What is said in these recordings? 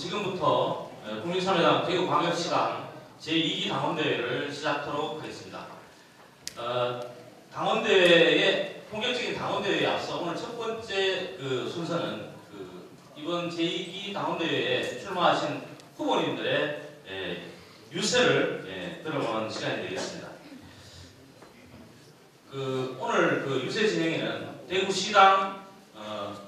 지금부터 국민참여당 대구광역시당 제2기 당원대회를 시작하도록 하겠습니다. 당원대회의 본격적인 당원대회에 앞서 오늘 첫 번째 순서는 이번 제2기 당원대회에 출마하신 후보님들의 유세를 들어보는 시간이 되겠습니다. 오늘 유세 진행에는 대구시당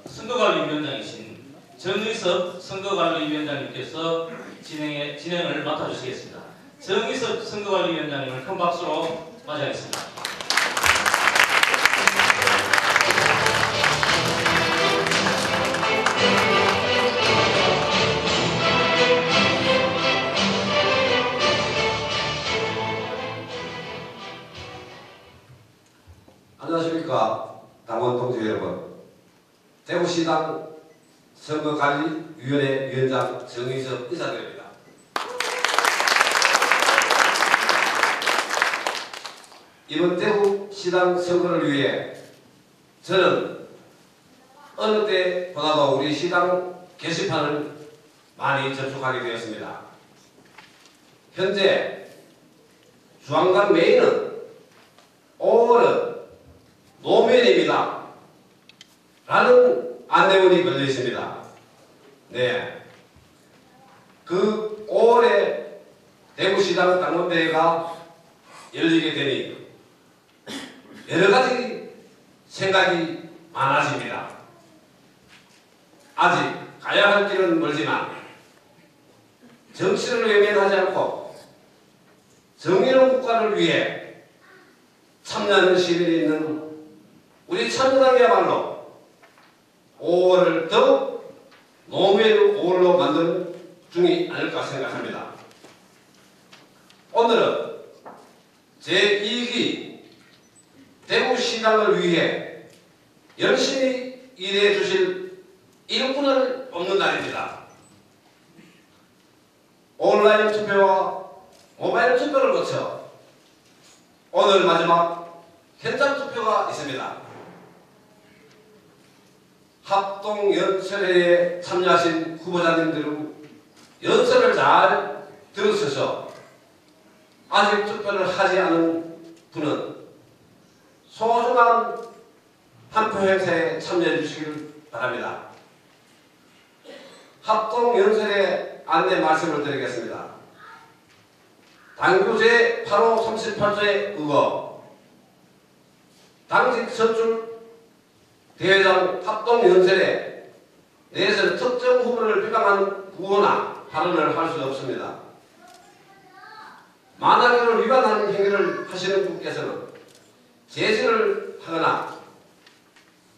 선거관리위원장이신 정의섭 선거관리위원장님께서 진행을 맡아주시겠습니다. 정의섭 선거관리위원장님을 큰 박수로 맞이하겠습니다. 안녕하십니까 당원 동지 여러분. 대구시당 선거관리위원회 위원장 정의섭 인사드립니다. 이번 대구시당 선거를 위해 저는 어느 때보다도 우리 시당 게시판을 많이 접촉하게 되었습니다. 현재 주황관 메인은 5월은 노면입니다 라는 안내문이 걸려 있습니다. 네. 5월에 대구시당 당원대회가 열리게 되니 여러가지 생각이 많아집니다. 아직 가야 할 길은 멀지만 정치를 외면하지 않고 정의로운 국가를 위해 참여하는 시민이 있는 우리 참여당이야말로 5월을 더 노무현 5월로 만드는 중이 아닐까 생각합니다. 오늘은 제2기 대구시당을 위해 열심히 일해 주실 일꾼을 뽑는 날입니다. 온라인 투표와 모바일 투표를 거쳐 오늘 마지막 현장 투표가 있습니다. 합동연설회에 참여하신 후보자님들은 연설을 잘 들으셔서 아직 투표를 하지 않은 분은 소중한 한 표 행사에 참여해 주시길 바랍니다. 합동연설의 안내 말씀을 드리겠습니다. 당규 제8호 38조에 의거 당직 선출 대회장 합동연설에 내에서 특정 후보를 비방하는 구호나 발언을 할 수 없습니다. 만약에 위반하는 행위를 하시는 분께서는 제지를 하거나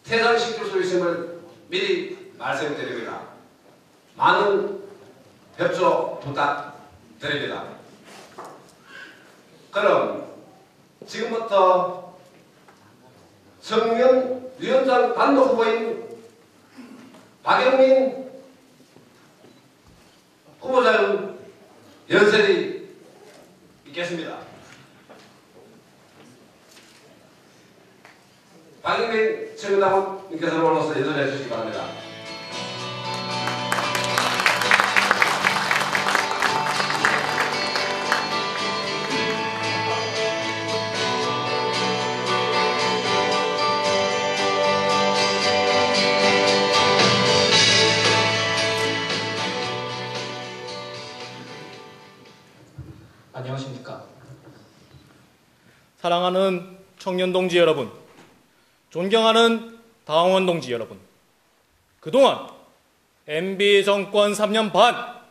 퇴장시킬 수 있음을 미리 말씀드립니다. 많은 협조 부탁드립니다. 그럼 지금부터 청년 위원장 단독 후보인 박영민 후보자의 연설이 있겠습니다. 박영민 청년당원님께서 올라서 연설해 주시기 바랍니다. 안녕하십니까. 사랑하는 청년 동지 여러분, 존경하는 당원 동지 여러분, 그동안 MB 정권 3년 반,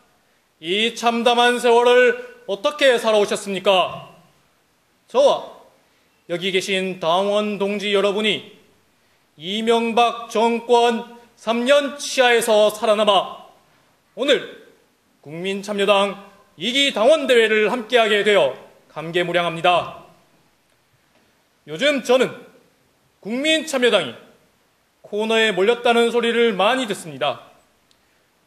이 참담한 세월을 어떻게 살아오셨습니까? 저와 여기 계신 당원 동지 여러분이 이명박 정권 3년 치하에서 살아남아 오늘 국민참여당 2기 당원대회를 함께하게 되어 감개무량합니다. 요즘 저는 국민참여당이 코너에 몰렸다는 소리를 많이 듣습니다.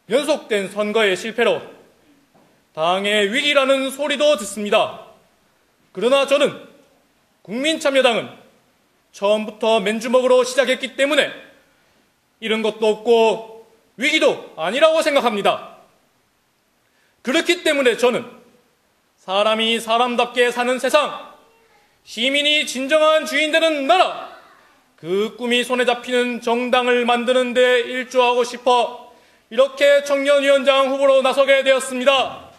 연속된 선거의 실패로 당의 위기라는 소리도 듣습니다. 그러나 저는 국민참여당은 처음부터 맨주먹으로 시작했기 때문에 이런 것도 없고 위기도 아니라고 생각합니다. 그렇기 때문에 저는 사람이 사람답게 사는 세상, 시민이 진정한 주인 되는 나라, 그 꿈이 손에 잡히는 정당을 만드는 데 일조하고 싶어 이렇게 청년위원장 후보로 나서게 되었습니다.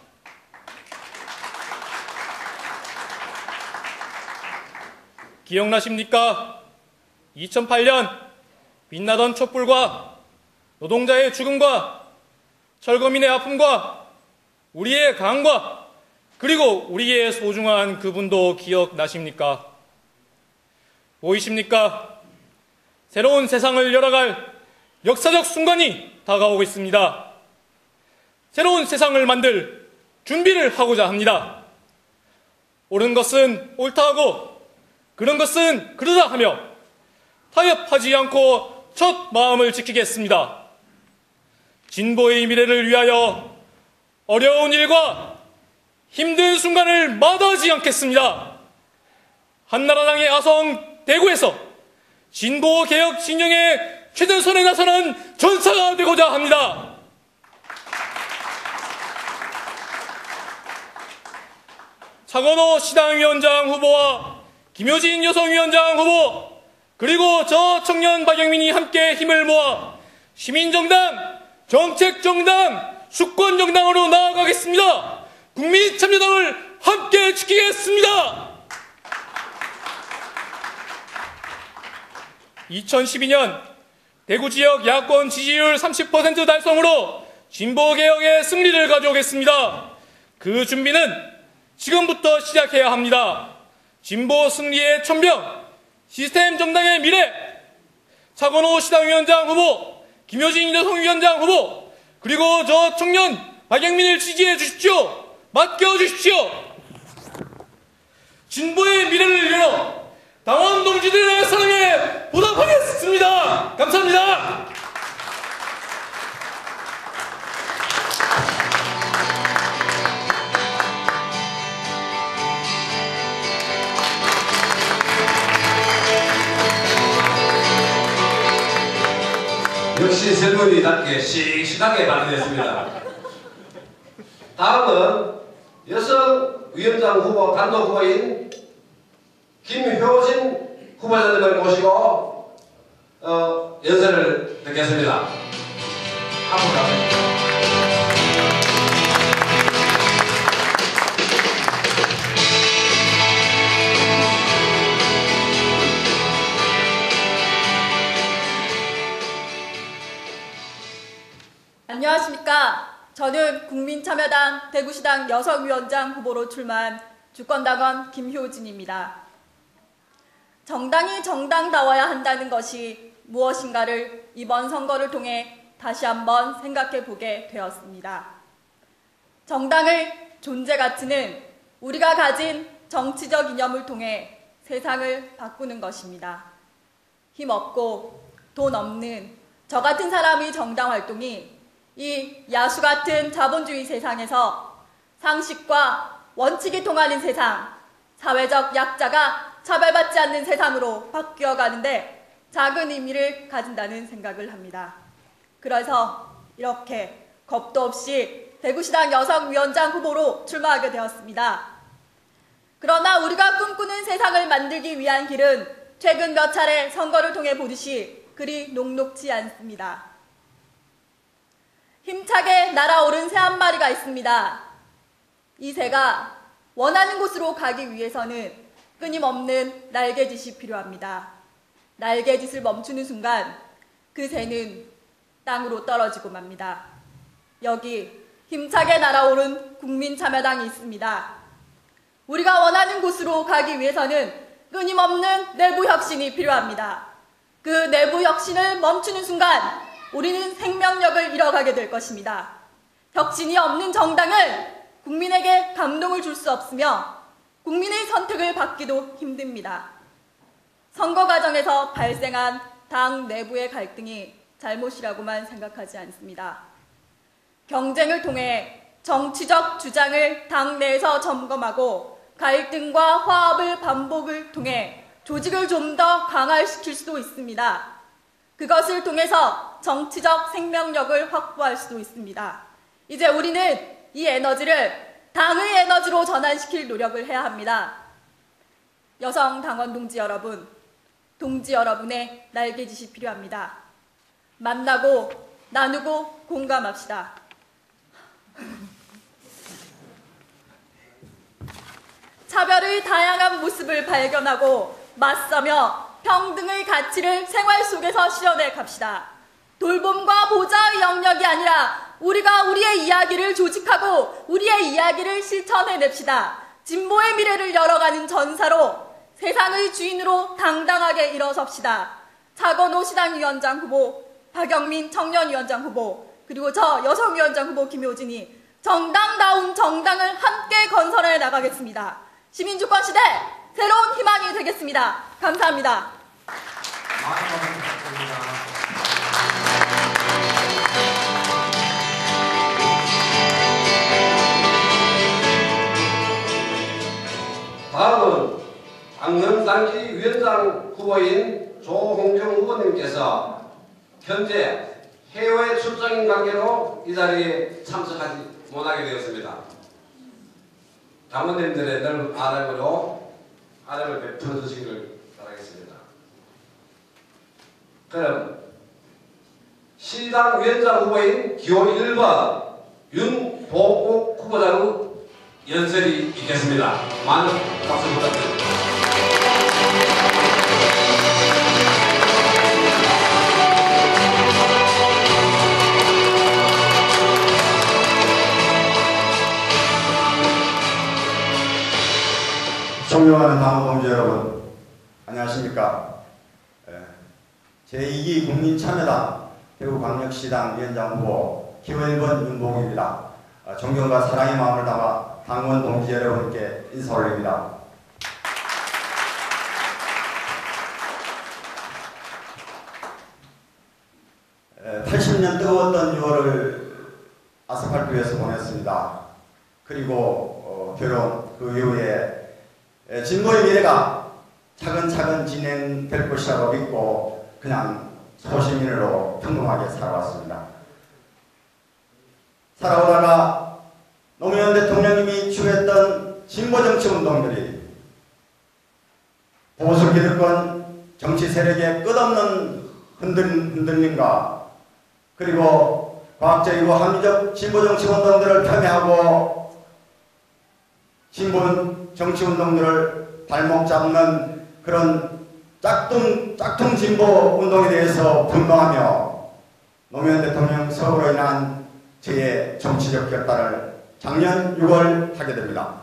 기억나십니까? 2008년 빛나던 촛불과 노동자의 죽음과 철거민의 아픔과 우리의 강과 그리고 우리의 소중한 그분도 기억나십니까? 보이십니까? 새로운 세상을 열어갈 역사적 순간이 다가오고 있습니다. 새로운 세상을 만들 준비를 하고자 합니다. 옳은 것은 옳다 하고 그런 것은 그러다 하며 타협하지 않고 첫 마음을 지키겠습니다. 진보의 미래를 위하여 어려운 일과 힘든 순간을 마다하지 않겠습니다. 한나라당의 아성 대구에서 진보개혁 진영의 최전선에 나서는 전사가 되고자 합니다. 차건호 시당위원장 후보와 김효진 여성위원장 후보 그리고 저 청년 박영민이 함께 힘을 모아 시민정당, 정책정당, 수권정당으로 나아가겠습니다. 국민참여당을 함께 지키겠습니다. 2012년 대구 지역 야권 지지율 30% 달성으로 진보개혁의 승리를 가져오겠습니다. 그 준비는 지금부터 시작해야 합니다. 진보 승리의 천병, 시스템 정당의 미래, 차건호 시당위원장 후보, 김효진 여성위원장 후보, 그리고 저 청년 박영민을 지지해 주십시오. 맡겨 주십시오. 진보의 미래를 열어 당원 동지들의 사랑에 보답하겠습니다. 감사합니다. 역시 젊은이답게 씩씩하게 발언했습니다. 다음은 여성위원장 후보 단독 후보인 김효진 후보자님을 모시고 연설을 듣겠습니다. 앞으로 가세요. 안녕하십니까. 저는 국민참여당 대구시당 여성위원장 후보로 출마한 주권당원 김효진입니다. 정당이 정당다워야 한다는 것이 무엇인가를 이번 선거를 통해 다시 한번 생각해 보게 되었습니다. 정당의 존재 가치는 우리가 가진 정치적 이념을 통해 세상을 바꾸는 것입니다. 힘없고 돈 없는 저 같은 사람의 정당 활동이 이 야수 같은 자본주의 세상에서 상식과 원칙이 통하는 세상, 사회적 약자가 차별받지 않는 세상으로 바뀌어가는데 작은 의미를 가진다는 생각을 합니다. 그래서 이렇게 겁도 없이 대구시당 여성위원장 후보로 출마하게 되었습니다. 그러나 우리가 꿈꾸는 세상을 만들기 위한 길은 최근 몇 차례 선거를 통해 보듯이 그리 녹록지 않습니다. 힘차게 날아오른 새 한 마리가 있습니다. 이 새가 원하는 곳으로 가기 위해서는 끊임없는 날개짓이 필요합니다. 날개짓을 멈추는 순간 그 새는 땅으로 떨어지고 맙니다. 여기 힘차게 날아오른 국민참여당이 있습니다. 우리가 원하는 곳으로 가기 위해서는 끊임없는 내부 혁신이 필요합니다. 그 내부 혁신을 멈추는 순간 우리는 생명력을 잃어가게 될 것입니다. 혁신이 없는 정당은 국민에게 감동을 줄 수 없으며 국민의 선택을 받기도 힘듭니다. 선거 과정에서 발생한 당 내부의 갈등이 잘못이라고만 생각하지 않습니다. 경쟁을 통해 정치적 주장을 당 내에서 점검하고 갈등과 화합을 반복을 통해 조직을 좀 더 강화시킬 수도 있습니다. 그것을 통해서 정치적 생명력을 확보할 수도 있습니다. 이제 우리는 이 에너지를 당의 에너지로 전환시킬 노력을 해야 합니다. 여성 당원 동지 여러분, 동지 여러분의 날개짓이 필요합니다. 만나고 나누고 공감합시다. 차별의 다양한 모습을 발견하고 맞서며 평등의 가치를 생활 속에서 실현해 갑시다. 돌봄과 보좌의 영역이 아니라 우리가 우리의 이야기를 조직하고 우리의 이야기를 실천해냅시다. 진보의 미래를 열어가는 전사로 세상의 주인으로 당당하게 일어섭시다. 차건호 시당위원장 후보, 박영민 청년위원장 후보, 그리고 저 여성위원장 후보 김효진이 정당다운 정당을 함께 건설해 나가겠습니다. 시민주권 시대 새로운 희망이 되겠습니다. 감사합니다. 다음은 강릉단지 위원장 후보인 조홍경 후보님께서 현재 해외 출장인 관계로 이 자리에 참석하지 못하게 되었습니다. 당원님들의 넓은 아량을 베풀어 주시기를 바라겠습니다. 그럼 시당 위원장 후보인 기호 1번 윤보국 후보자의 연설이 있겠습니다. 많은 박수 부탁드립니다. 존경하는 당원 동지 여러분, 안녕하십니까? 제2기 국민참여당 대구광역시당 위원장 후보 기호 1번 윤봉입니다. 존경과 사랑의 마음을 담아 당원 동지 여러분께 인사 올립니다. 80년 뜨거웠던 6월을 아스팔트에서 보냈습니다. 그리고 결혼 그 이후에 진보의 미래가 차근차근 진행될 것이라고 믿고 그냥 소시민으로 평범하게 살아왔습니다. 살아오다가 노무현 대통령님이 주도했던 진보정치운동들이 보수 기득권 정치 세력의 끝없는 흔들림과 그리고 과학적이고 합리적 진보정치운동들을 폄훼하고 진보 정치운동들을 발목 잡는 그런 짝퉁 진보 운동에 대해서 분노하며 노무현 대통령 서거로 인한 저의 정치적 결단을 작년 6월 하게 됩니다.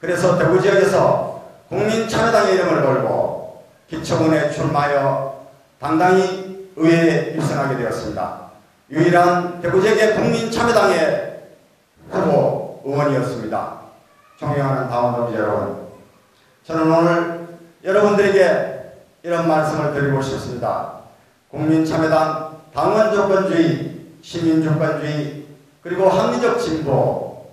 그래서 대구 지역에서 국민참여당의 이름을 걸고 기초군에 출마하여 당당히 의회에 입성하게 되었습니다. 유일한 대구 지역의 국민참여당의 후보 의원이었습니다. 존경하는 당원 동지 여러분, 저는 오늘 여러분들에게 이런 말씀을 드리고 싶습니다. 국민참여당 당원조건주의, 시민주권주의, 그리고 합리적 진보,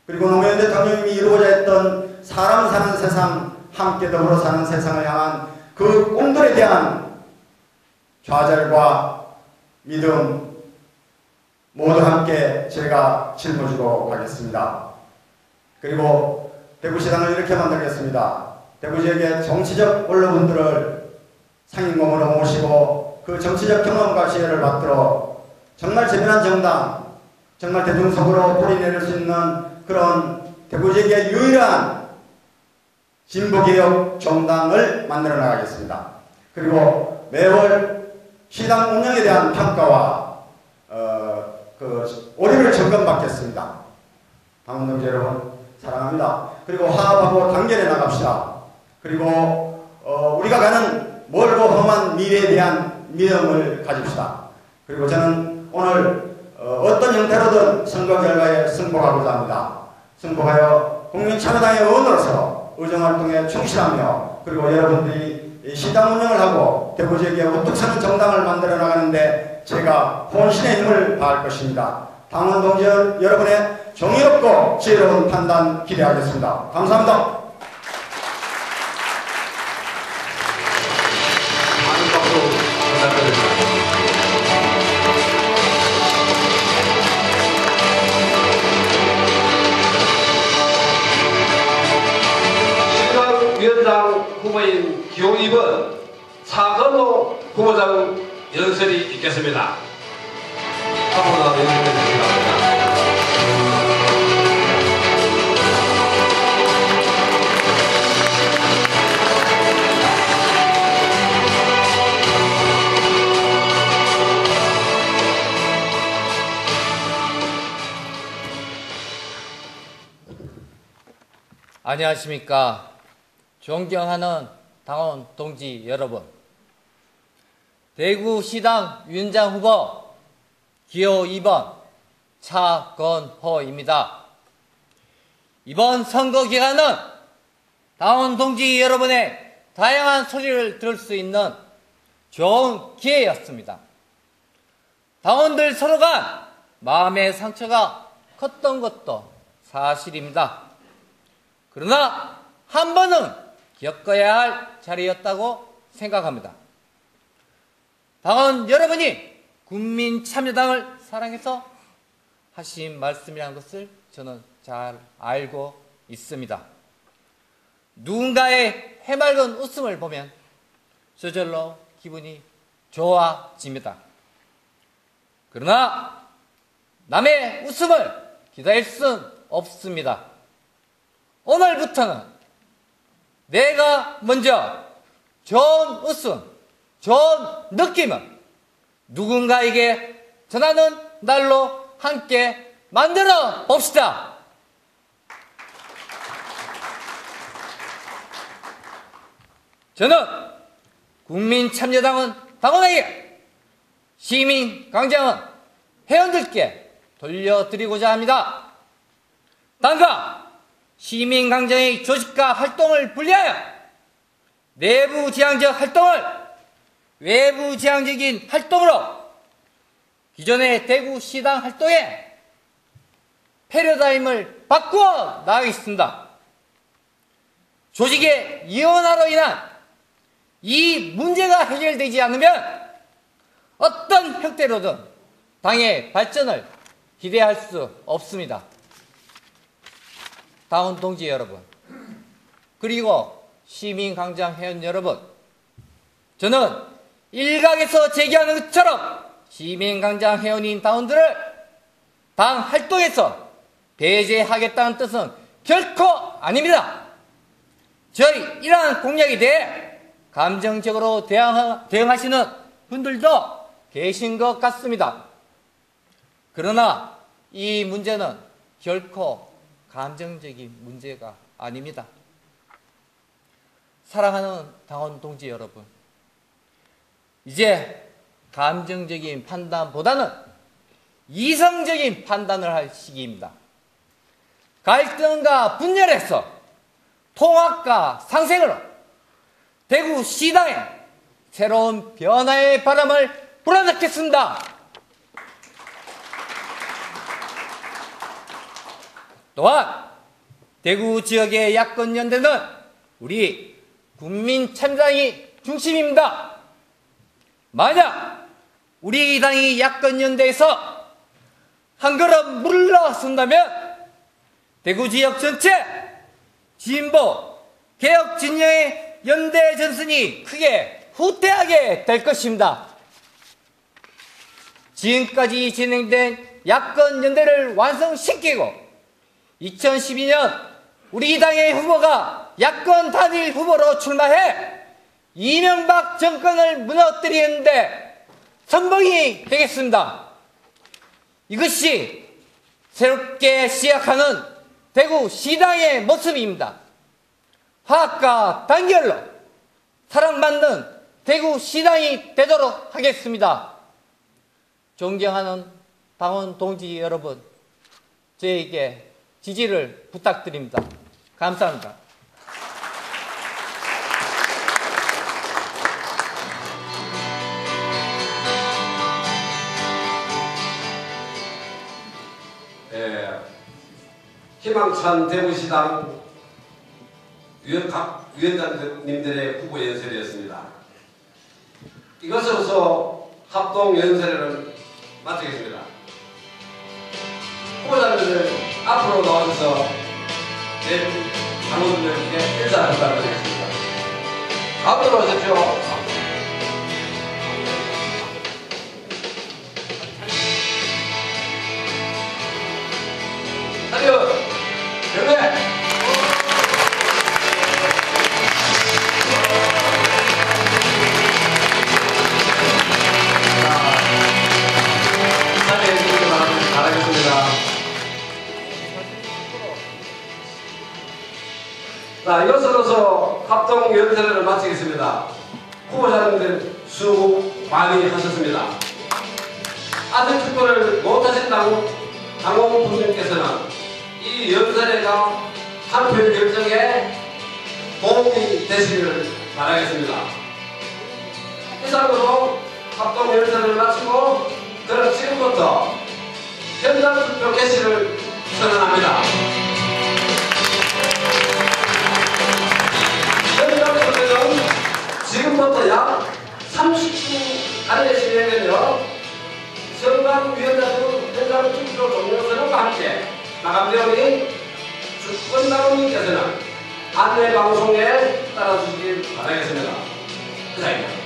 그리고 노무현 대통령님이 이루고자 했던 사람 사는 세상, 함께 더불어 사는 세상을 향한 그 꿈들에 대한 좌절과 믿음 모두 함께 제가 짊어지고 가겠습니다. 그리고 대구시당을 이렇게 만들겠습니다. 대구 지역의 정치적 원로분들을 상임고문으로 모시고 그 정치적 경험과 지혜를 받들어 정말 제변한 정당, 정말 대중 속으로 뿌리내릴 수 있는 그런 대구 지역의 유일한 진보개혁 정당을 만들어 나가겠습니다. 그리고 매월 시당 운영에 대한 평가와 오류를 점검받겠습니다. 당원 동지 여러분, 사랑합니다. 그리고 화합하고 단결해 나갑시다. 그리고 우리가 가는 멀고 험한 미래에 대한 믿음을 가집시다. 그리고 저는 오늘 어떤 형태로든 선거 결과에 승복하고자 합니다. 승복하여 국민참여당의 의원으로서 의정활동에 충실하며 그리고 여러분들이 시당 운영을 하고 대구 지역에 우뚝 서는 정당을 만들어 나가는데 제가 혼신의 힘을 다할 것입니다. 당원 동지 여러분의 정의롭고 지혜로운 판단 기대하겠습니다. 감사합니다. 많은 박수 부탁드립니다. 기호 2번 사건호 후보장 연설이 있겠습니다. 앞으로 나와 연설해 주시기 바랍니다. 안녕하십니까. 존경하는 당원 동지 여러분. 대구시당 위원장 후보 기호 2번 차건호입니다. 이번 선거 기간은 당원 동지 여러분의 다양한 소리를 들을 수 있는 좋은 기회였습니다. 당원들 서로가 마음의 상처가 컸던 것도 사실입니다. 그러나 한 번은 겪어야 할 자리였다고 생각합니다. 당원 여러분이 국민참여당을 사랑해서 하신 말씀이라는 것을 저는 잘 알고 있습니다. 누군가의 해맑은 웃음을 보면 저절로 기분이 좋아집니다. 그러나 남의 웃음을 기다릴 수는 없습니다. 오늘부터는 내가 먼저 좋은 웃음, 좋은 느낌을 누군가에게 전하는 날로 함께 만들어 봅시다. 저는 국민참여당은 당원에게, 시민광장은 회원들께 돌려드리고자 합니다. 당과 시민광장의 조직과 활동을 분리하여 내부지향적 활동을 외부지향적인 활동으로 기존의 대구시당 활동에 패러다임을 바꾸어 나가겠습니다. 조직의 이원화로 인한 이 문제가 해결되지 않으면 어떤 형태로든 당의 발전을 기대할 수 없습니다. 당원 동지 여러분, 그리고 시민광장 회원 여러분, 저는 일각에서 제기하는 것처럼 시민광장 회원인 당원들을 당 활동에서 배제하겠다는 뜻은 결코 아닙니다. 저희 이러한 공약에 대해 감정적으로 대응하시는 분들도 계신 것 같습니다. 그러나 이 문제는 결코 감정적인 문제가 아닙니다. 사랑하는 당원 동지 여러분, 이제 감정적인 판단보다는 이성적인 판단을 할 시기입니다. 갈등과 분열에서 통합과 상생으로 대구시당에 새로운 변화의 바람을 불어넣겠습니다. 또한 대구 지역의 야권연대는 우리 국민참여당이 중심입니다. 만약 우리 당이 야권연대에서 한 걸음 물러선다면 대구 지역 전체 진보, 개혁 진영의 연대 전선이 크게 후퇴하게 될 것입니다. 지금까지 진행된 야권 연대를 완성시키고 2012년 우리 당의 후보가 야권 단일 후보로 출마해 이명박 정권을 무너뜨리는데 선봉이 되겠습니다. 이것이 새롭게 시작하는 대구시당의 모습입니다. 화합과 단결로 사랑받는 대구시당이 되도록 하겠습니다. 존경하는 당원 동지 여러분, 저에게 지지를 부탁드립니다. 감사합니다. 희망찬 대구시당 각 위원장님들의 후보 연설이었습니다. 이것으로서 합동 연설을 마치겠습니다. 후보자님들 앞으로 나와주셔서 내 당원들에게 인사를 부탁드리겠습니다. 앞으로 오십시오. 차렷! 경례! 자리해 주시기 바라겠습니다. 자, 이것으로서 합동연설회를 마치겠습니다. 후보자님들 수고 많이 하셨습니다. 아직 축구를 못하신 당원분들께서는 이 연설회가 한 표 결정에 도움이 되시기를 바라겠습니다. 이상으로 합동연설을 마치고 저는 지금부터 현장 투표 개시를 선언합니다. 현장 투표는 지금부터 약 30분 안에 진행되며 선관위원장 현장 투표 종료 선언과 함께 마감되오니 주권당원님께서는 안내방송에 따라주시기 바라겠습니다. 이상입니다.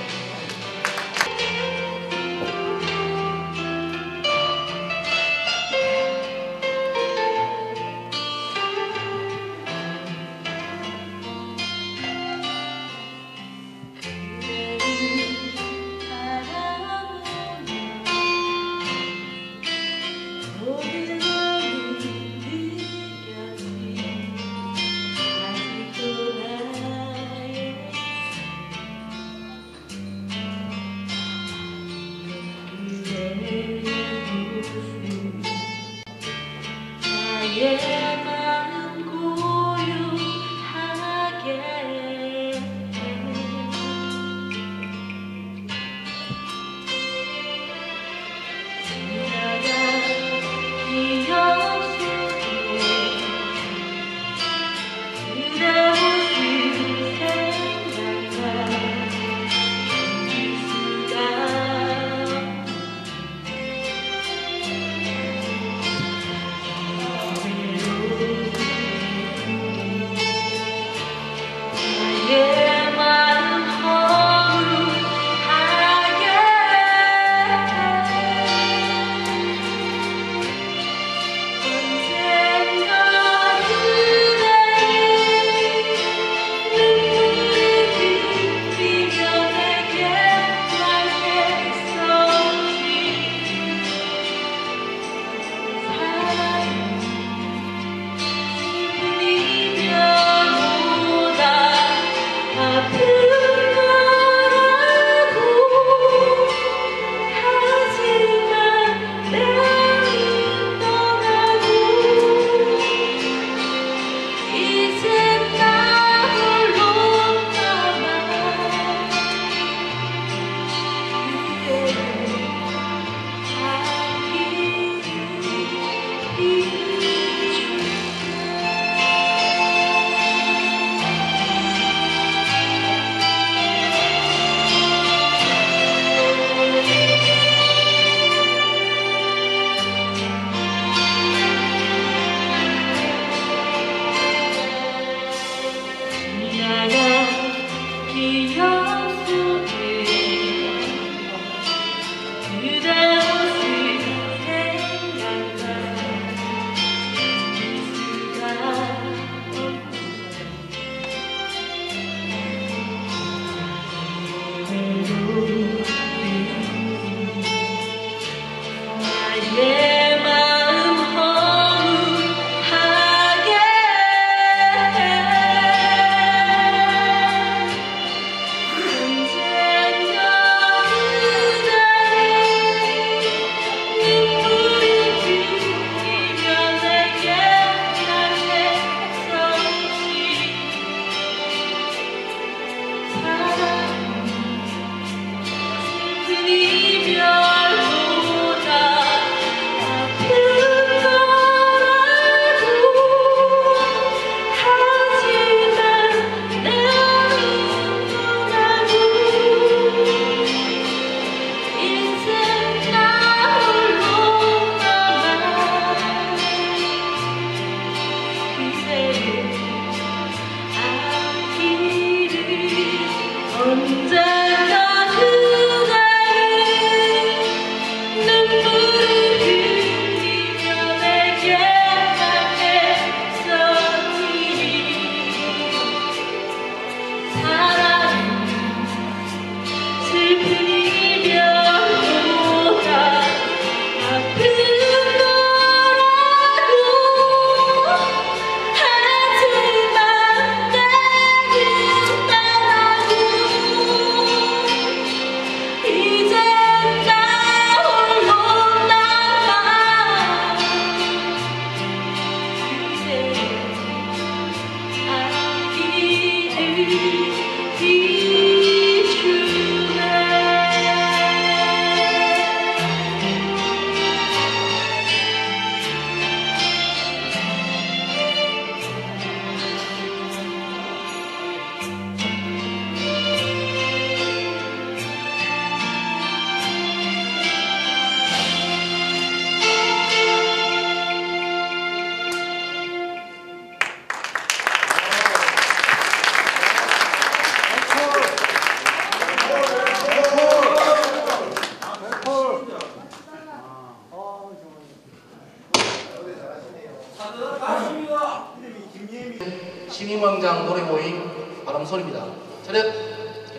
시민광장 노래 모임 바람소리입니다. 차렷!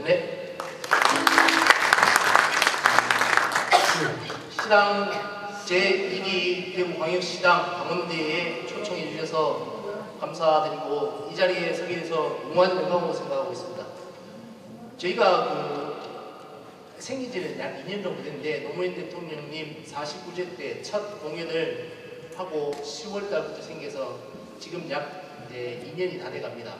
네. 시당 제2기 대구광역시당 당원대회에 초청해 주셔서 감사드리고 이 자리에 서게 돼서 무한 영광으로 생각하고 있습니다. 저희가 생긴 지는 약 2년 정도 됐는데 노무현 대통령님 49제 때 첫 공연을 하고 10월 달부터 생겨서 지금 약 이제 2년이 다 돼갑니다.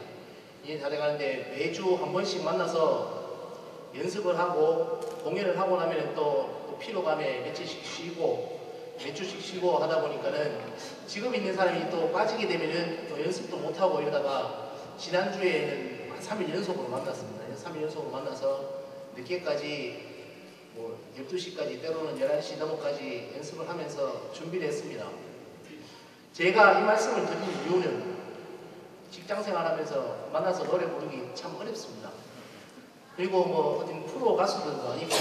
2년이 다 돼가는데 매주 한 번씩 만나서 연습을 하고 공연을 하고 나면 또 피로감에 며칠씩 쉬고 몇 주씩 쉬고 하다 보니까는 지금 있는 사람이 또 빠지게 되면은 또 연습도 못하고 이러다가 지난주에는 한 3일 연속으로 만났습니다. 3일 연속으로 만나서 늦게까지 12시까지 때로는 11시 넘어까지 연습을 하면서 준비를 했습니다. 제가 이 말씀을 드리는 이유는 직장생활 하면서 만나서 노래 부르기 참 어렵습니다. 그리고 어떤 프로 가수들도 아니고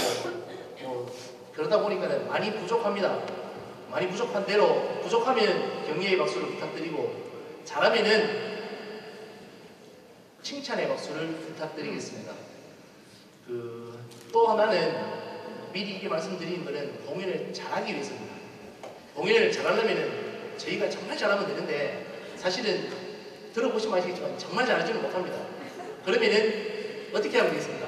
그러다 보니까는 많이 부족합니다. 많이 부족한 대로 부족하면 격려의 박수를 부탁드리고 잘하면은 칭찬의 박수를 부탁드리겠습니다. 또 하나는 미리 이게 말씀드리는 것은 공연을 잘하기 위해서입니다. 공연을 잘하려면은 저희가 정말 잘하면 되는데 사실은 들어보시면 아시겠지만 정말 잘하지는 못합니다. 그러면은 어떻게 하면 되겠습니까?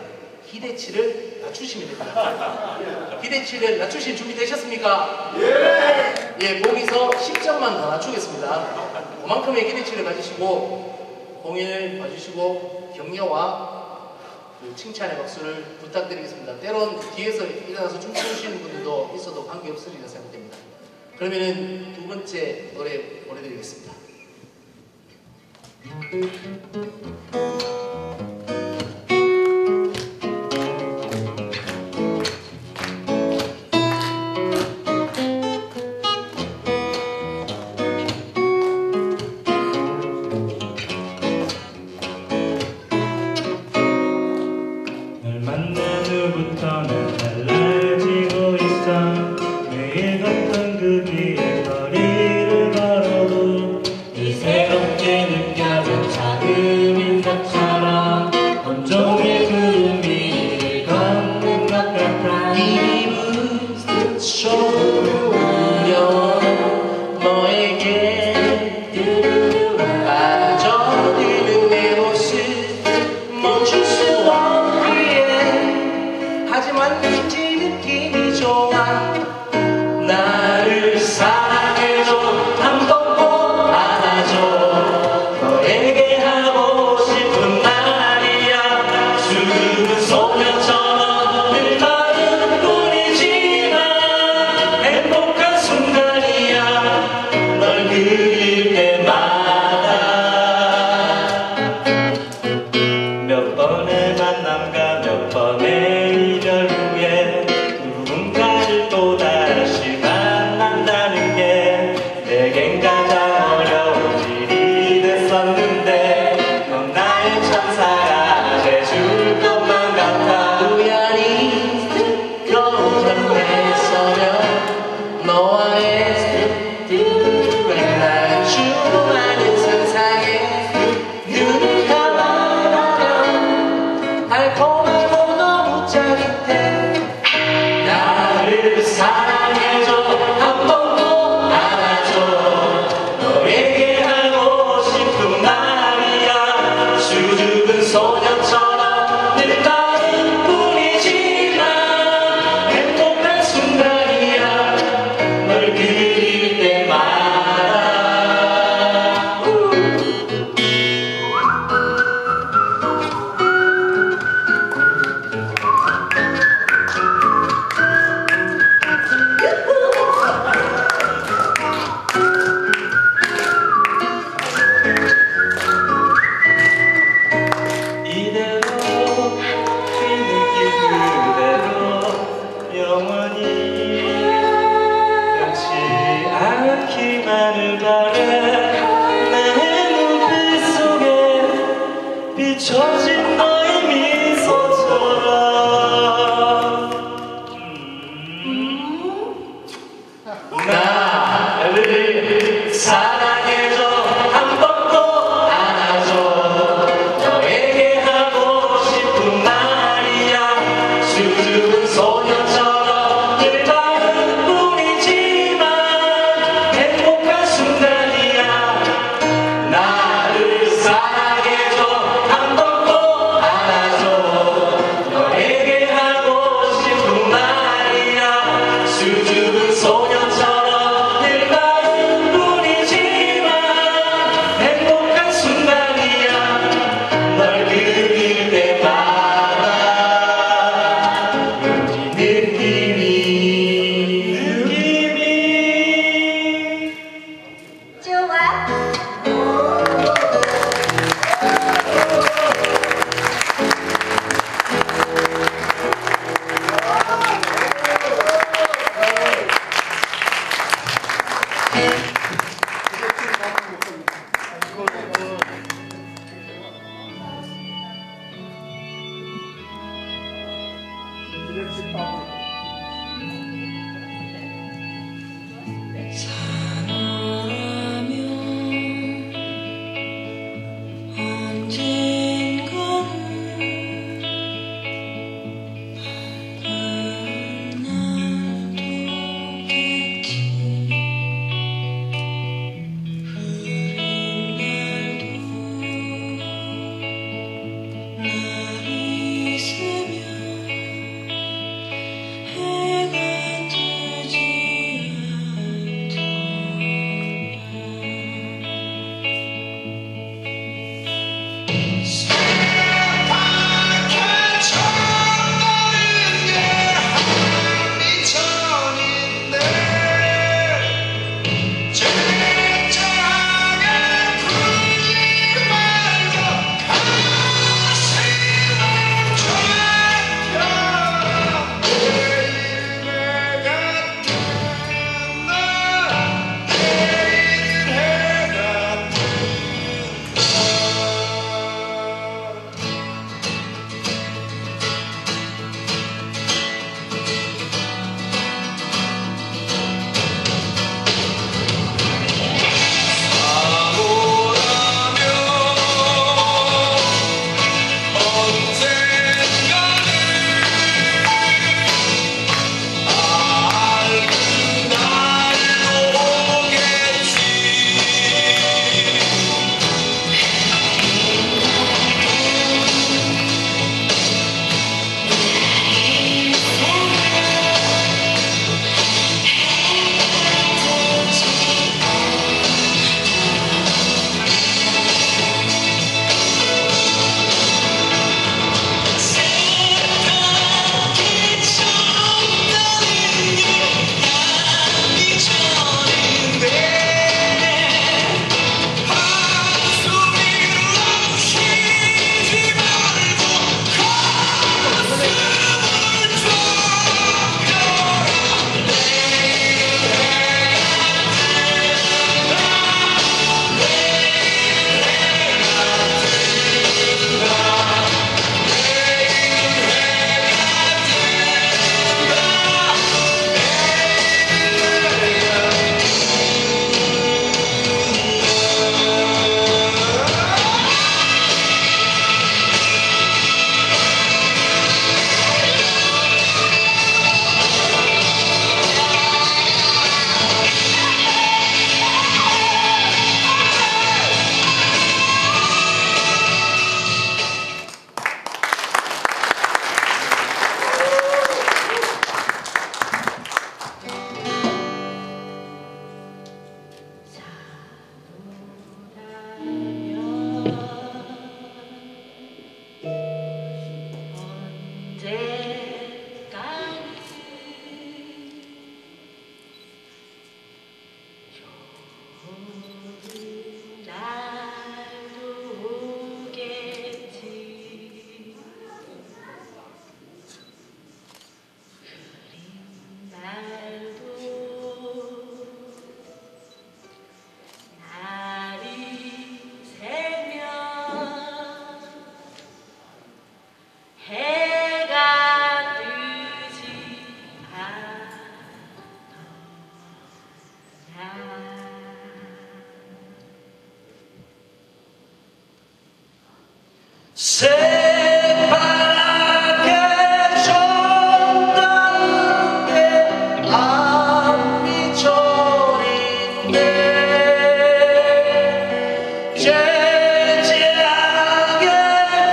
기대치를 낮추시면 됩니다. 기대치를 낮추실 준비 되셨습니까? 예! 예, 거기서 10점만 더 낮추겠습니다. 그만큼의 기대치를 가지시고 공연을 봐주시고 격려와 칭찬의 박수를 부탁드리겠습니다. 때론 뒤에서 일어나서 춤추시는 분들도 있어도 관계없으리라 생각됩니다. 그러면은 두 번째 노래 보내드리겠습니다. 널 만난 후부터는 달라지고 있어. 매일 같은 그 길을 거리를 걸어도 이 새롭게 느껴진 작은 인사처럼 온종일 그 미를 걷는 것 같아. 이 무슨 소리여 너에게 빠져드는 내 모습 멈출 수 없기에 하지만 왠지 느낌이 좋아. 나를 사랑해줘 한 번 꼭 안아줘. 새파랗게 졌다는 게 안미철인데 제지하게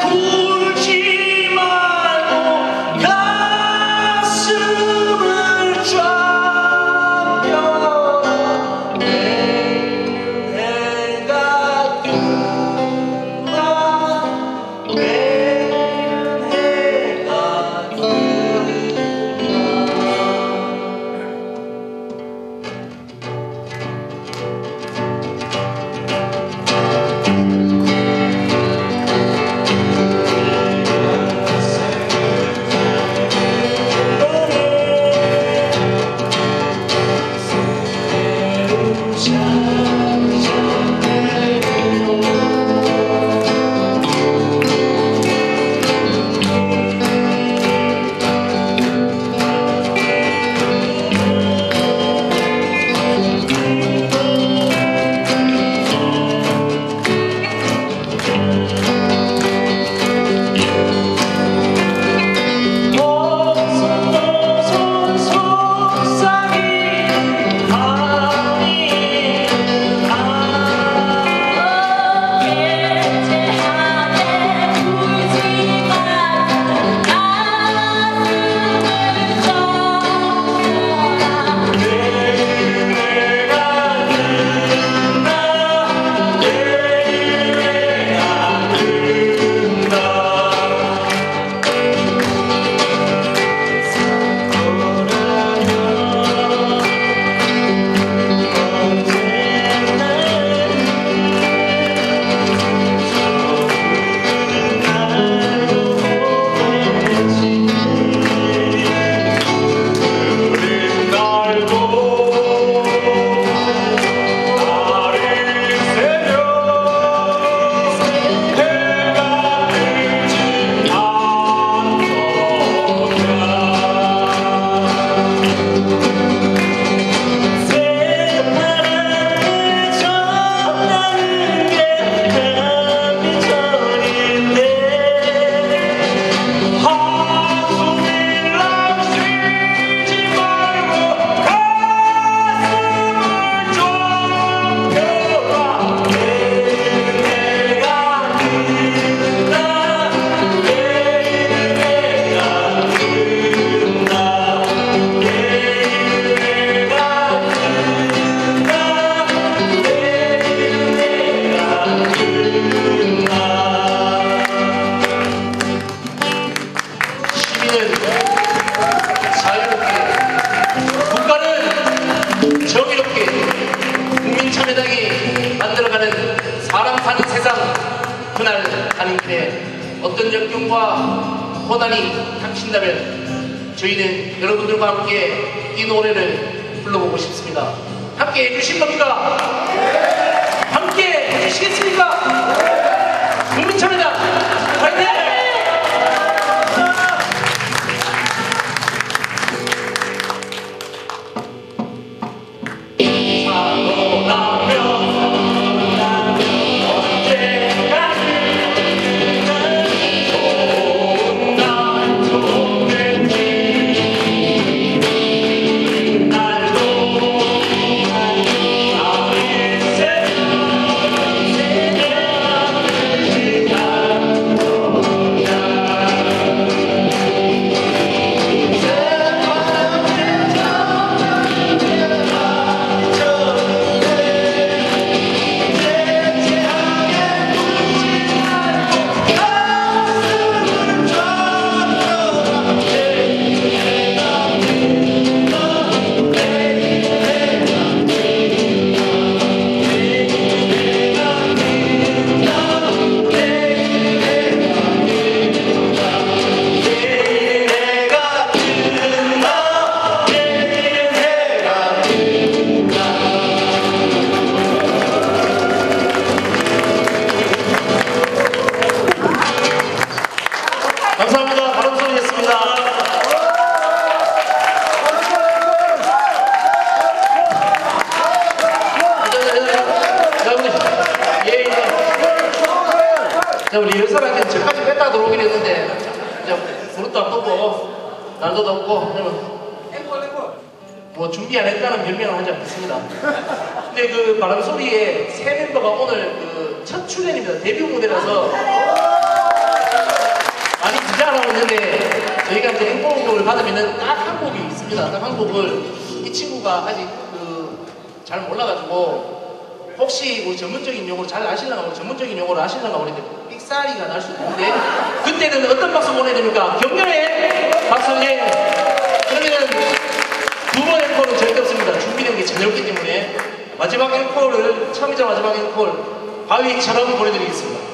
굴지 말고 가슴을 쫙 펴라 내일 해가 뜬다 내일 해가 어떤 역경과 고난이 닥친다면 저희는 여러분들과 함께 이 노래를 불러보고 싶습니다. 함께 해주실 겁니까? 함께 해주시겠습니까? 국민참여당 화이팅! 내 우리 리허설할 때 저까지 뺐다 들어오기로 했는데 이제 무릎도 안 뻗고 날도 덥고 그러면 뭐 준비 안 했다는 변명을 하지 않겠습니다. 근데 그 바람소리의 새 멤버가 오늘 그 첫 출연입니다. 데뷔 무대라서 많이 긴장하고 있는데 저희가 이제 앵콜곡을 받으면 딱 한 곡이 있습니다. 딱 한 곡을 이 친구가 아직 잘 몰라가지고 혹시 뭐 전문적인 용어로 잘 아시려나 전문적인 용어로 아시려나 모르는데 삑사리가 날 수도 있는데 그때는 어떤 박수 보내야 됩니까? 격려의 박수. 예. 그러면은 두 번 앵콜은 절대 없습니다. 준비된 게 전혀 없기 때문에 마지막 앵콜을 처음이자 마지막 앵콜 바위처럼 보내드리겠습니다.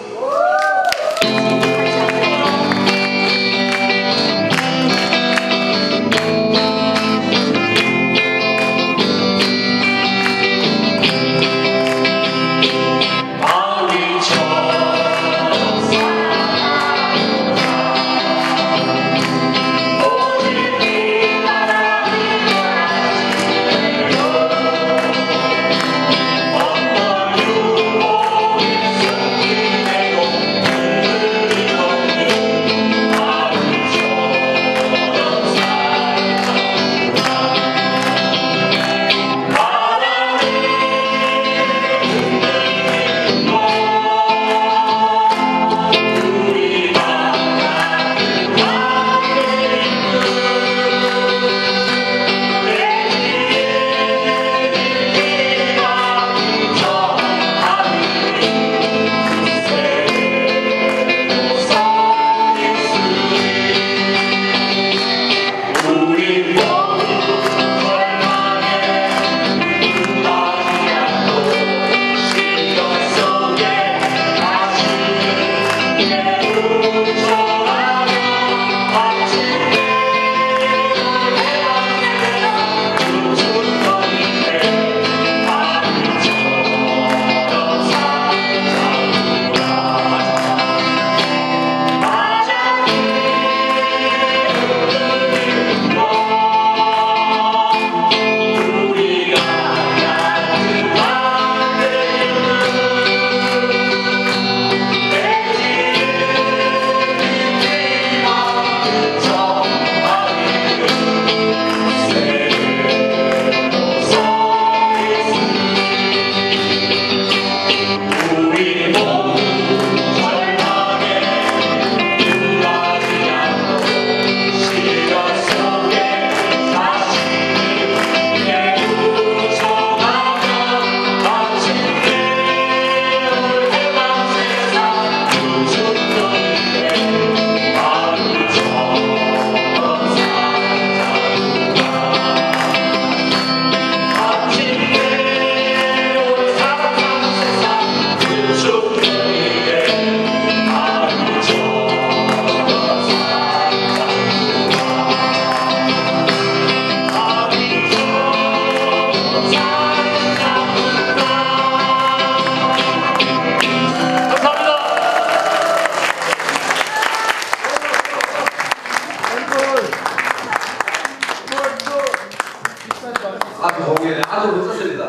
아주 멋졌습니다.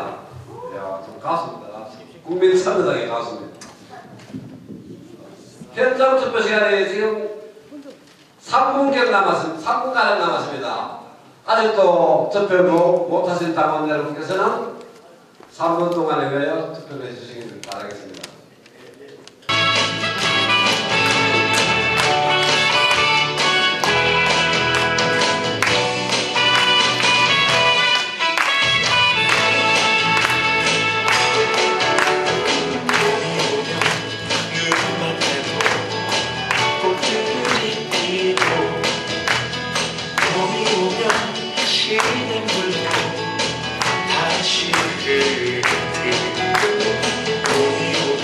야, 좀 가수입니다. 국민참여당의 가수입니다. 현장 투표 시간에 지금 3분경 남았습니다. 3분가량 남았습니다. 아직도 투표도 못하신 당원 여러분께서는 3분 동안에 걸려 투표를 해주시길 바라겠습니다. 다시 그 봄이 오면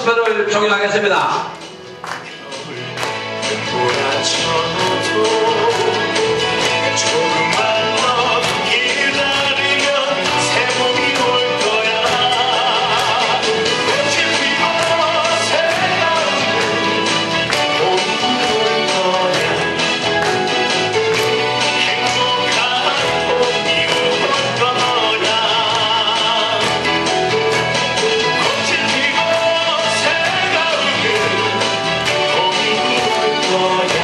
투표를 종료하겠습니다. 조금만 더 기다리면 새 봄이 올 거야. 꽃이 피고 새가 오는 봄이 올 거야. 행복한 봄이 올 거야. 꽃이 피고 새가 오는 봄이 올 거야.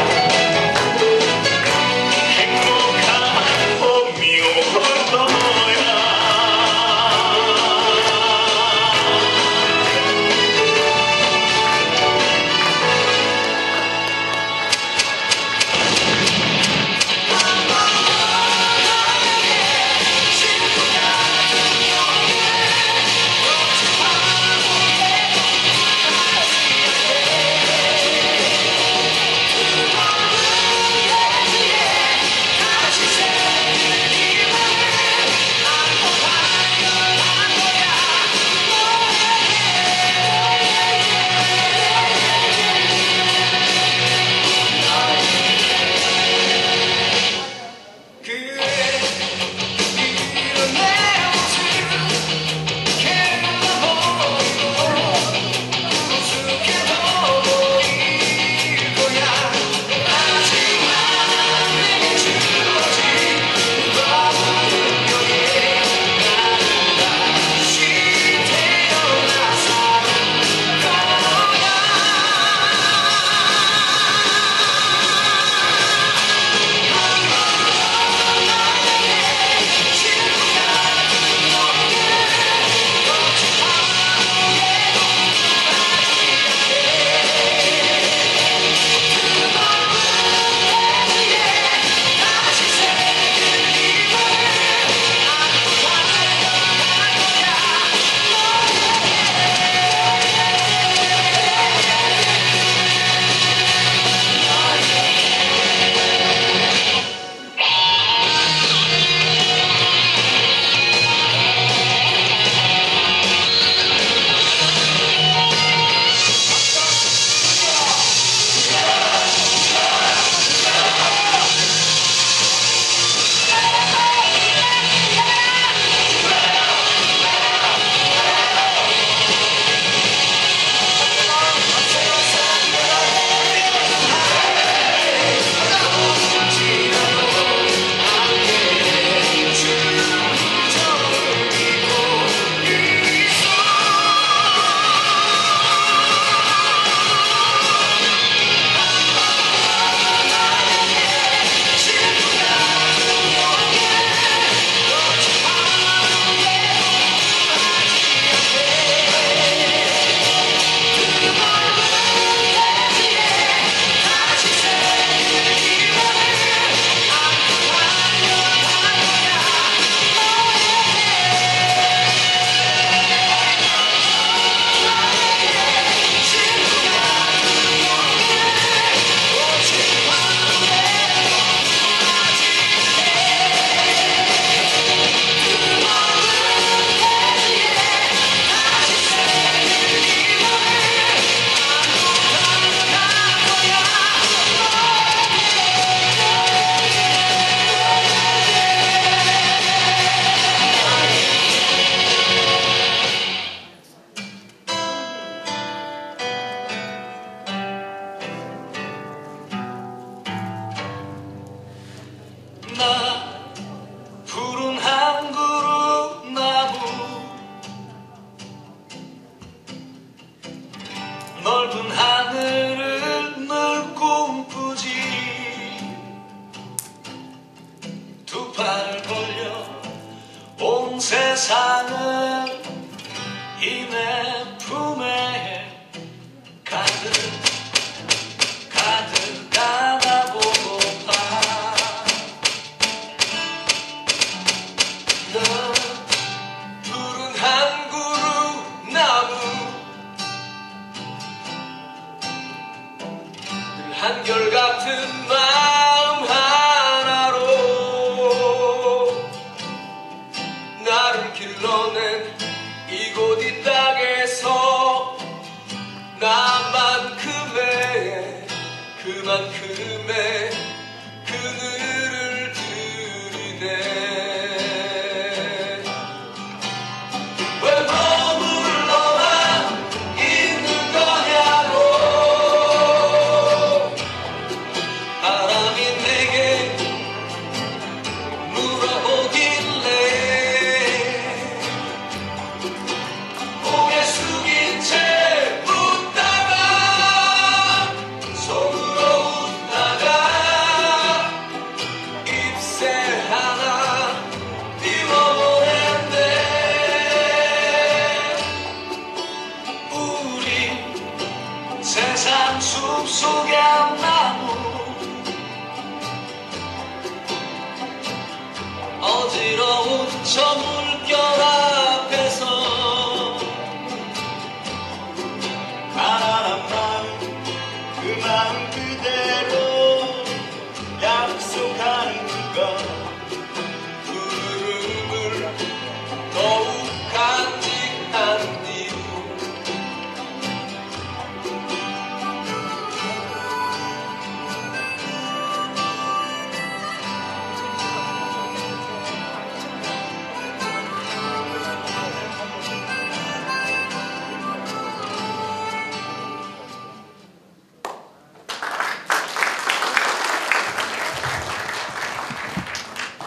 넓은 하늘을 늘 꿈꾸지. 두 팔을 벌려 온 세상을 이 내 품에 가득 안아보고파. 넌 푸른 한 그루 나무 늘 한결같은 마음 하나로 나를 길러낸 이곳 이 땅에서 그만큼의 그늘을 들이네. 왜 머물러만 있는 거냐고 바람이 내게 물어보길래 고개 숙인 채 웃다가 속으로 웃다가 잎새 하나 띄워보낸대. 우리 세상 숲속의 한 나무 어지러운 저 물결 앞에서 가난한 마음 그 마음 그대로 약속하는 것 구름을 더욱 간직한 이유.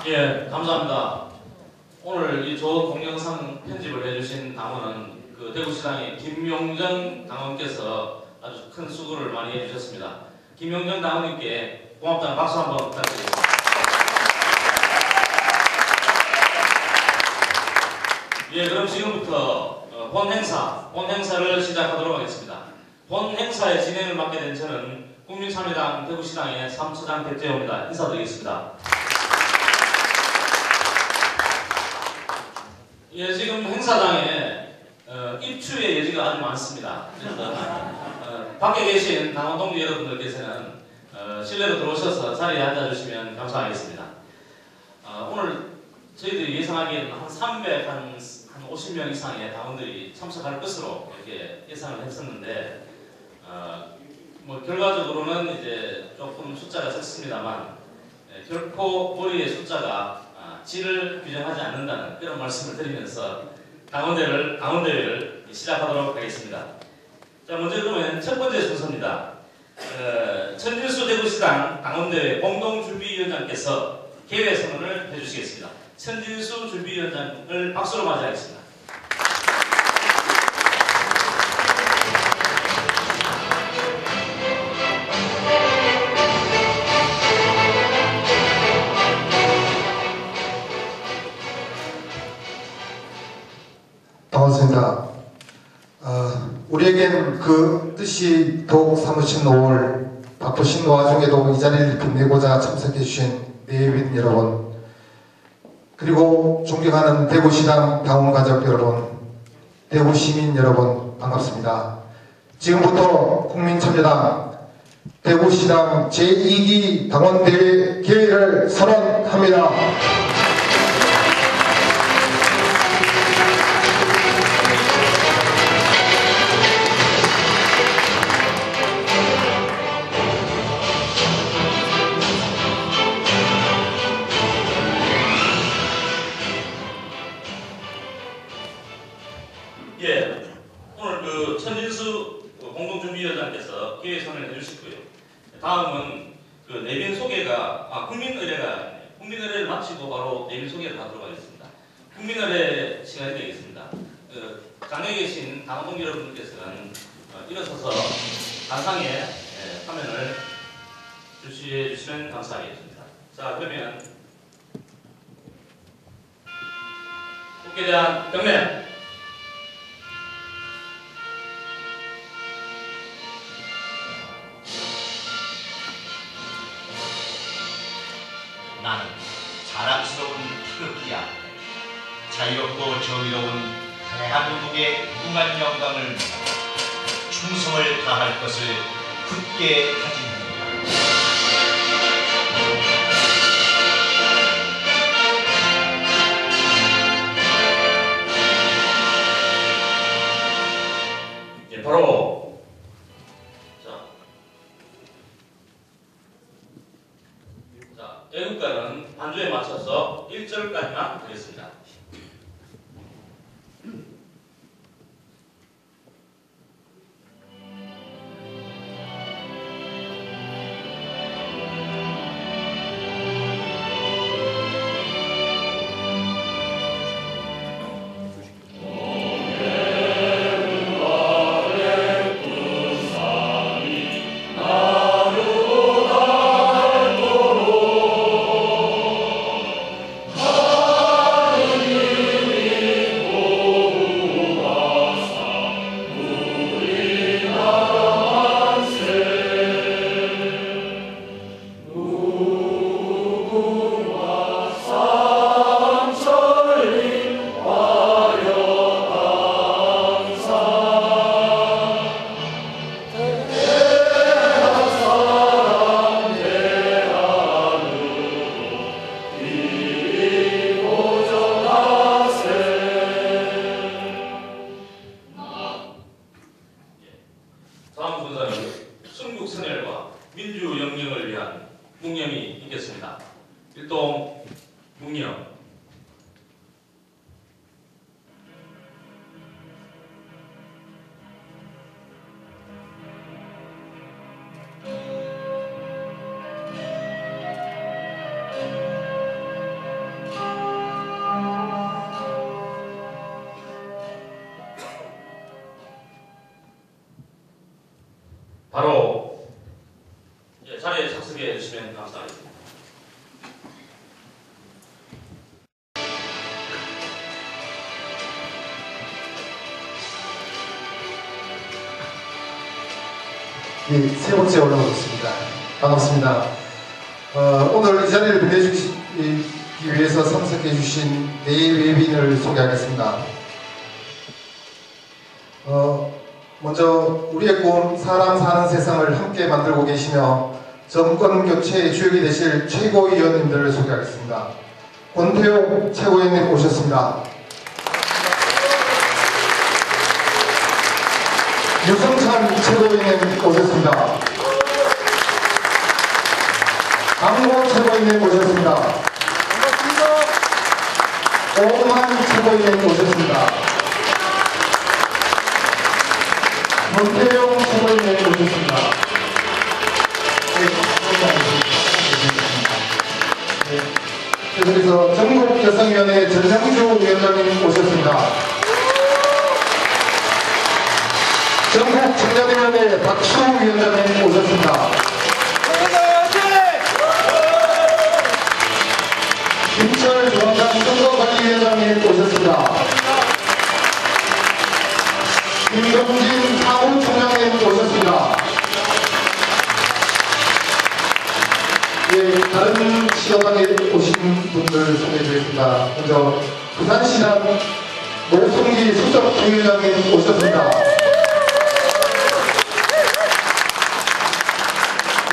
예, 감사합니다. 오늘 이 좋은 동영상 편집을 해주신 당원은 그 대구시당의 김용정 당원께서 아주 큰 수고를 많이 해주셨습니다. 김용정 당원님께 고맙다는 박수 한번 부탁드리겠습니다. 예, 그럼 지금부터 본 행사를 시작하도록 하겠습니다. 본 행사의 진행을 맡게 된 저는 국민참여당 대구시당의 3처장 백재호입니다. 인사드리겠습니다. 예, 지금 행사장에 입추의 여지가 아주 많습니다. 그래서 밖에 계신 당원 동지 여러분들께서는 실내로 들어오셔서 자리에 앉아주시면 감사하겠습니다. 오늘 저희들이 예상하기에는 한 50명 이상의 당원들이 참석할 것으로 이렇게 예상을 했었는데 뭐 결과적으로는 이제 조금 숫자가 적습니다만 결코 우리의 숫자가 질을 규정하지 않는다는 그런 말씀을 드리면서 당원대회를 시작하도록 하겠습니다. 자, 먼저 그러면 첫 번째 순서입니다. 천진수 대구시당 당원대회 공동준비위원장께서 개회 선언을 해주시겠습니다. 천진수 준비위원장을 박수로 맞이하겠습니다. 반갑습니다. 우리에겐 그 뜻이 더욱 사무친 5월 바쁘신 와중에도 이 자리를 빛내고자 참석해 주신 내빈 여러분, 그리고 존경하는 대구시당 당원 가족 여러분, 대구시민 여러분 반갑습니다. 지금부터 국민참여당 대구시당 제2기 당원대회 개회를 선언합니다. 예, 오늘 그 천진수 공동준비위원장께서 개회 선언을 해주셨고요. 다음은 그 내빈 소개가 국민의례를 마치고 바로 내빈 소개를 하도록 하겠습니다. 국민의례 시간이 되겠습니다. 장에 계신 당원 여러분들께서는 일어서서 단상에 화면을 주시해 주시면 감사하겠습니다. 자, 그러면 국회에 대한 경례. 나는 자랑스러운 태극기야. 자유롭고 정의로운 대한민국의 무궁한 영광을 충성을 다할 것을 굳게 다짐합니다. 바로 애국가는 반주에 맞춰서 1절까지만 하겠습니다. 다음 분사는 순국선열과 민주영령을 위한 묵념이 있겠습니다. 일동 묵념. 바로 자리에 착석해 주시면 감사하겠습니다. 네, 세 번째 올라오겠습니다. 반갑습니다. 오늘 이 자리를 빛내주기 위해서 참석해 주신 네 외빈을 소개하겠습니다. 먼저 우리의 꿈 사람 사는 세상을 함께 만들고 계시며 정권 교체의 주역이 되실 최고위원님들을 소개하겠습니다. 권태용 최고위원님 오셨습니다. 유성찬 최고위원님 오셨습니다. 강모 최고위원님 오셨습니다. 오만 최고위원님 오셨습니다. 권태용 최고위원님 오셨습니다. 계속해서 전국여성위원회 전상주 위원장님 오셨습니다. 전국청년위원회 박수 위원장님 오셨습니다. 김철 중앙당 선거관리위원장님 오셨습니다. 김동진 사무총장님 오셨습니다. 예, 다른 시장에 오신 분들 소개해드리겠습니다. 먼저 부산시장 노승기 수석부위원장님 오셨습니다.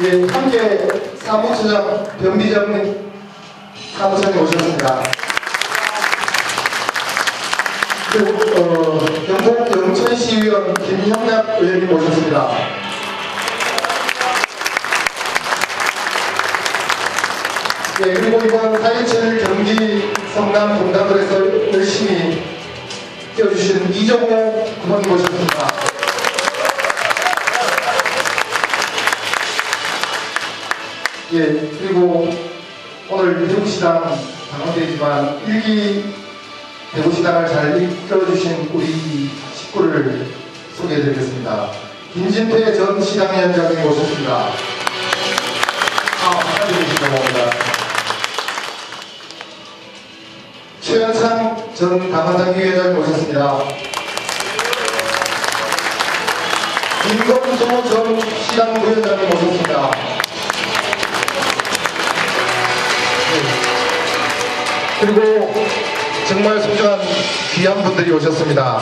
예, 함께 사무처장 변비장님 사무처장님 오셨습니다. 그리고 경북 영천시의원 김형락 의원님 오셨습니다. 예, 그리고 이번 4.27 경기 성남 동단을에서 열심히 뛰어주신 이정호 부모님 오셨습니다. 예, 그리고 오늘 대구시당 당원대지만 1기 대구시당을 잘 이끌어주신 우리 식구를 소개해드리겠습니다. 김진태 전 시당위원장님 오셨습니다. 축하드립니다. 최현상 전 당원당위원장님 오셨습니다. 김건조 전 시당부위원장님 오셨습니다. 그리고 정말 소중한 귀한 분들이 오셨습니다.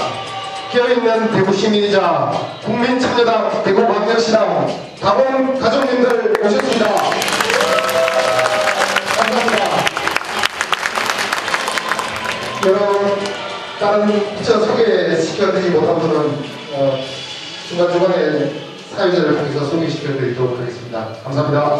깨어있는 대구시민이자 국민참여당 대구광역시당 당원 가족님들 오셨습니다. 감사합니다. 여러 다른 부처 소개시켜드리지 못한 분은 중간중간에 사회자를 통해서 소개시켜드리도록 하겠습니다. 감사합니다.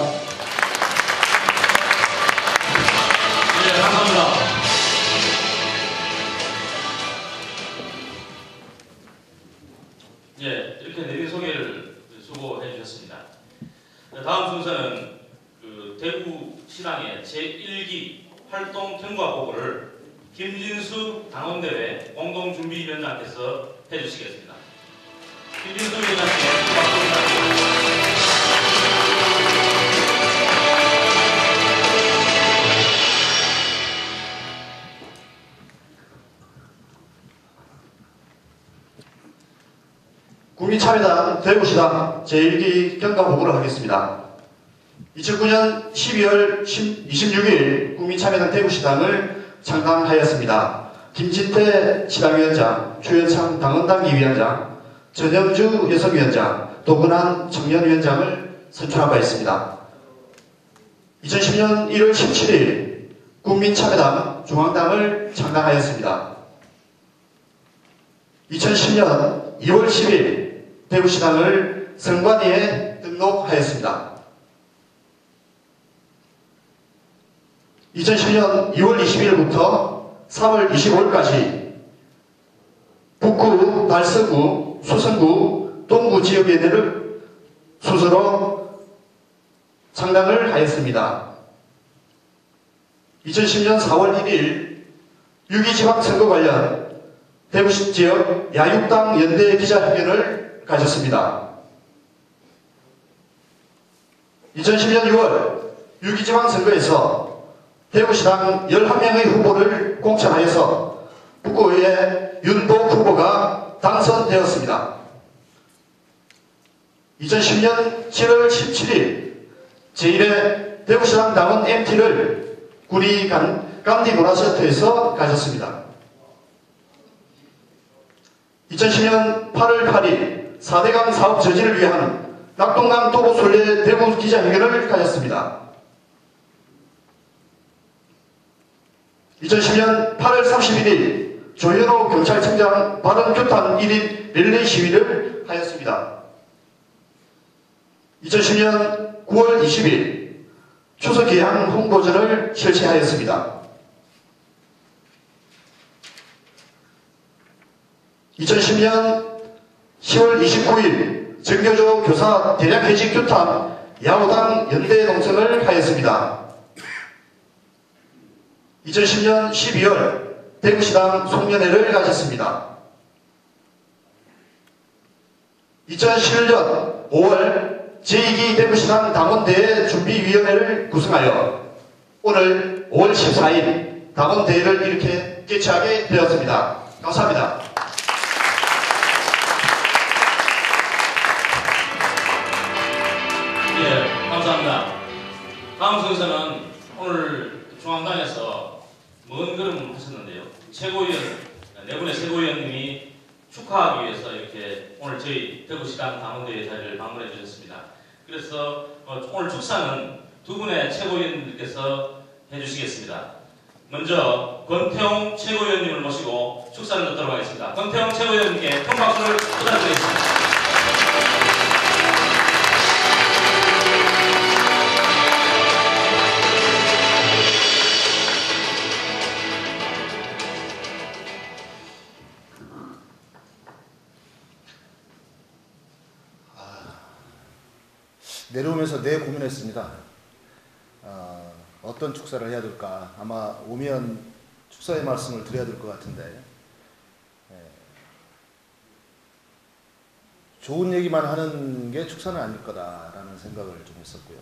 그 대구시당의 제1기 활동 경과 보고를 김진수 당원대회 공동준비위원장께서 해주시겠습니다. 김진수 위원장님 박수 부탁드립니다. 국민참여당 대구시당 제1기 경과보고를 하겠습니다. 2009년 12월 26일 국민참여당 대구시당을 창당하였습니다. 김진태 시당위원장, 추현창 당원당기위원장, 전영주 여성위원장, 도근한 청년위원장을 선출한 바 있습니다. 2010년 1월 17일 국민참여당 중앙당을 창당하였습니다. 2010년 2월 10일 대구시당을 선관위에 등록하였습니다. 2010년 2월 20일부터 3월 25일까지 북구, 달서구, 수성구, 동구 지역위원회를 순서로 창당을 하였습니다. 2010년 4월 1일 6.2 지방선거 관련 대구시 지역 야육당 연대 기자회견을 가졌습니다. 2010년 6월 6.2 지방선거에서 대구시당 11명의 후보를 공천하여서 북구의회 윤복 후보가 당선되었습니다. 2010년 7월 17일 제1회 대구시당 당원 MT를 구리 간디 문화센터에서 가졌습니다. 2010년 8월 8일 4대강 사업 저지를 위한 낙동강 도보 순례 대구 기자회견을 가졌습니다. 2010년 8월 31일 조현호 경찰청장 발언 규탄 1인 릴레이 시위를 하였습니다. 2010년 9월 20일 추석 개항 홍보전을 실시하였습니다. 2010년 10월 29일 정교조 교사 대략해직 규탄 야후당 연대 농성을 하였습니다. 2010년 12월 대구시당 송년회를 가졌습니다. 2011년 5월 제2기 대구시당 당원대회 준비위원회를 구성하여 오늘 5월 14일 당원대회를 이렇게 개최하게 되었습니다. 감사합니다. 예, 감사합니다. 다음 순서는 오늘 중앙당에서 먼 걸음 하셨는데요. 네 분의 최고위원님이 축하하기 위해서 이렇게 오늘 저희 대구시당 당원대회 자리를 방문해 주셨습니다. 그래서 오늘 축사는 두 분의 최고위원님께서 해주시겠습니다. 먼저 권태용 최고위원님을 모시고 축사를 듣도록 하겠습니다. 권태용 최고위원님께 큰 박수를 부탁드리겠습니다. 내려오면서 고민했습니다. 어떤 축사를 해야 될까. 아마 오면 축사의 말씀을 드려야 될 것 같은데 좋은 얘기만 하는 게 축사는 아닐 거다라는 생각을 좀 했었고요.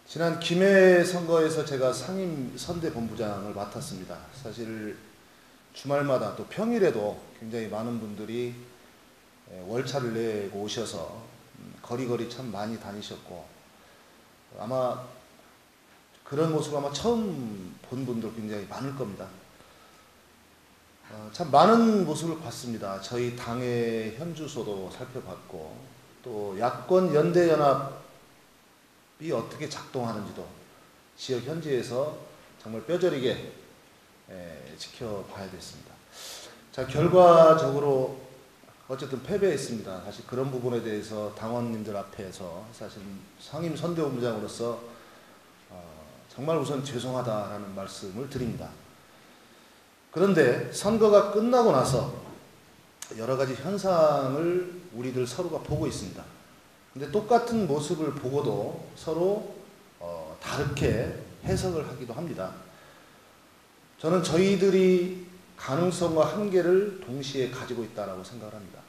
지난 김해 선거에서 제가 상임 선대본부장을 맡았습니다. 사실 주말마다 또 평일에도 굉장히 많은 분들이 월차를 내고 오셔서 거리거리 참 많이 다니셨고 아마 그런 모습을 아마 처음 본 분들 굉장히 많을 겁니다. 참 많은 모습을 봤습니다. 저희 당의 현주소도 살펴봤고 또 야권 연대연합이 어떻게 작동하는지도 지역 현지에서 정말 뼈저리게 지켜봐야 됐습니다. 자, 결과적으로 어쨌든 패배했습니다. 사실 그런 부분에 대해서 당원님들 앞에서 사실 상임 선대본부장으로서 정말 우선 죄송하다라는 말씀을 드립니다. 그런데 선거가 끝나고 나서 여러 가지 현상을 우리들 서로가 보고 있습니다. 근데 똑같은 모습을 보고도 서로 다르게 해석을 하기도 합니다. 저는 저희들이 가능성과 한계를 동시에 가지고 있다고 생각을 합니다.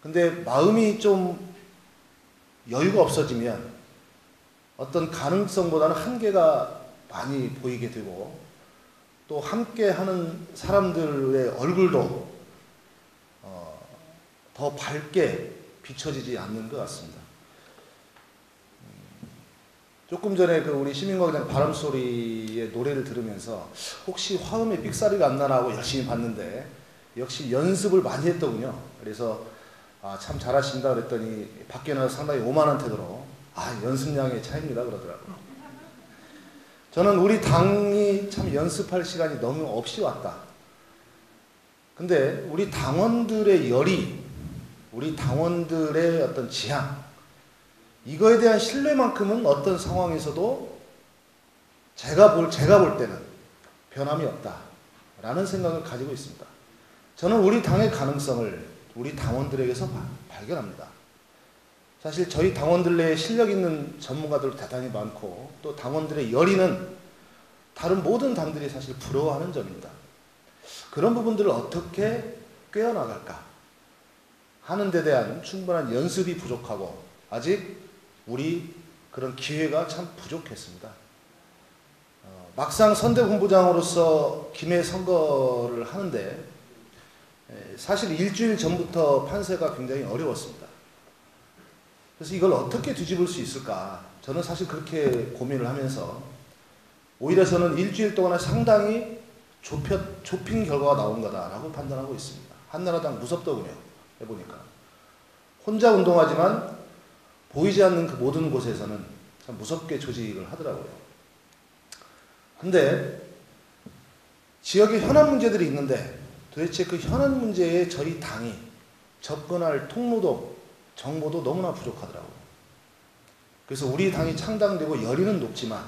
근데 마음이 좀 여유가 없어지면 어떤 가능성보다는 한계가 많이 보이게 되고, 또 함께 하는 사람들의 얼굴도 더 밝게 비춰지지 않는 것 같습니다. 조금 전에 우리 시민광장 바람소리의 노래를 들으면서 혹시 화음에 삑사리가 안 나나 하고 열심히 봤는데 역시 연습을 많이 했더군요. 그래서 참 잘하신다 그랬더니 밖에 나서 상당히 오만한테도록 연습량의 차이입니다 그러더라고요. 저는 우리 당이 참 연습할 시간이 너무 없이 왔다. 근데 우리 당원들의 열의, 우리 당원들의 어떤 지향, 이거에 대한 신뢰만큼은 어떤 상황에서도 제가 볼 때는 변함이 없다라는 생각을 가지고 있습니다. 저는 우리 당의 가능성을 우리 당원들에게서 발견합니다. 사실 저희 당원들 내에 실력 있는 전문가들도 대단히 많고, 또 당원들의 열의는 다른 모든 당들이 사실 부러워하는 점입니다. 그런 부분들을 어떻게 꿰어나갈까 하는 데 대한 충분한 연습이 부족하고, 아직 우리 그런 기회가 참 부족했습니다. 막상 선대본부장으로서 김해 선거를 하는데 사실 일주일 전부터 판세가 굉장히 어려웠습니다. 그래서 이걸 어떻게 뒤집을 수 있을까? 저는 사실 그렇게 고민을 하면서 오히려 저는 일주일 동안에 상당히 좁힌 결과가 나온 거다라고 판단하고 있습니다. 한나라당 무섭더군요. 해보니까. 혼자 운동하지만 보이지 않는 그 모든 곳에서는 참 무섭게 조직을 하더라고요. 근데 지역에 현안 문제들이 있는데 도대체 그 현안 문제에 저희 당이 접근할 통로도 정보도 너무나 부족하더라고요. 그래서 우리 당이 창당되고 열의는 높지만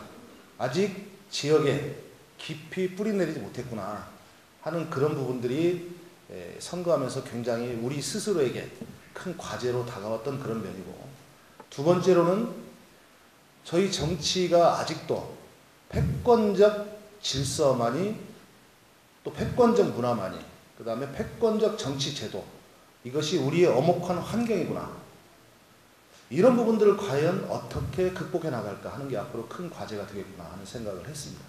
아직 지역에 깊이 뿌리내리지 못했구나 하는 그런 부분들이 선거하면서 굉장히 우리 스스로에게 큰 과제로 다가왔던 그런 면이고, 두 번째로는 저희 정치가 아직도 패권적 질서만이, 또 패권적 문화만이, 그 다음에 패권적 정치 제도, 이것이 우리의 엄혹한 환경이구나. 이런 부분들을 과연 어떻게 극복해 나갈까 하는 게 앞으로 큰 과제가 되겠구나 하는 생각을 했습니다.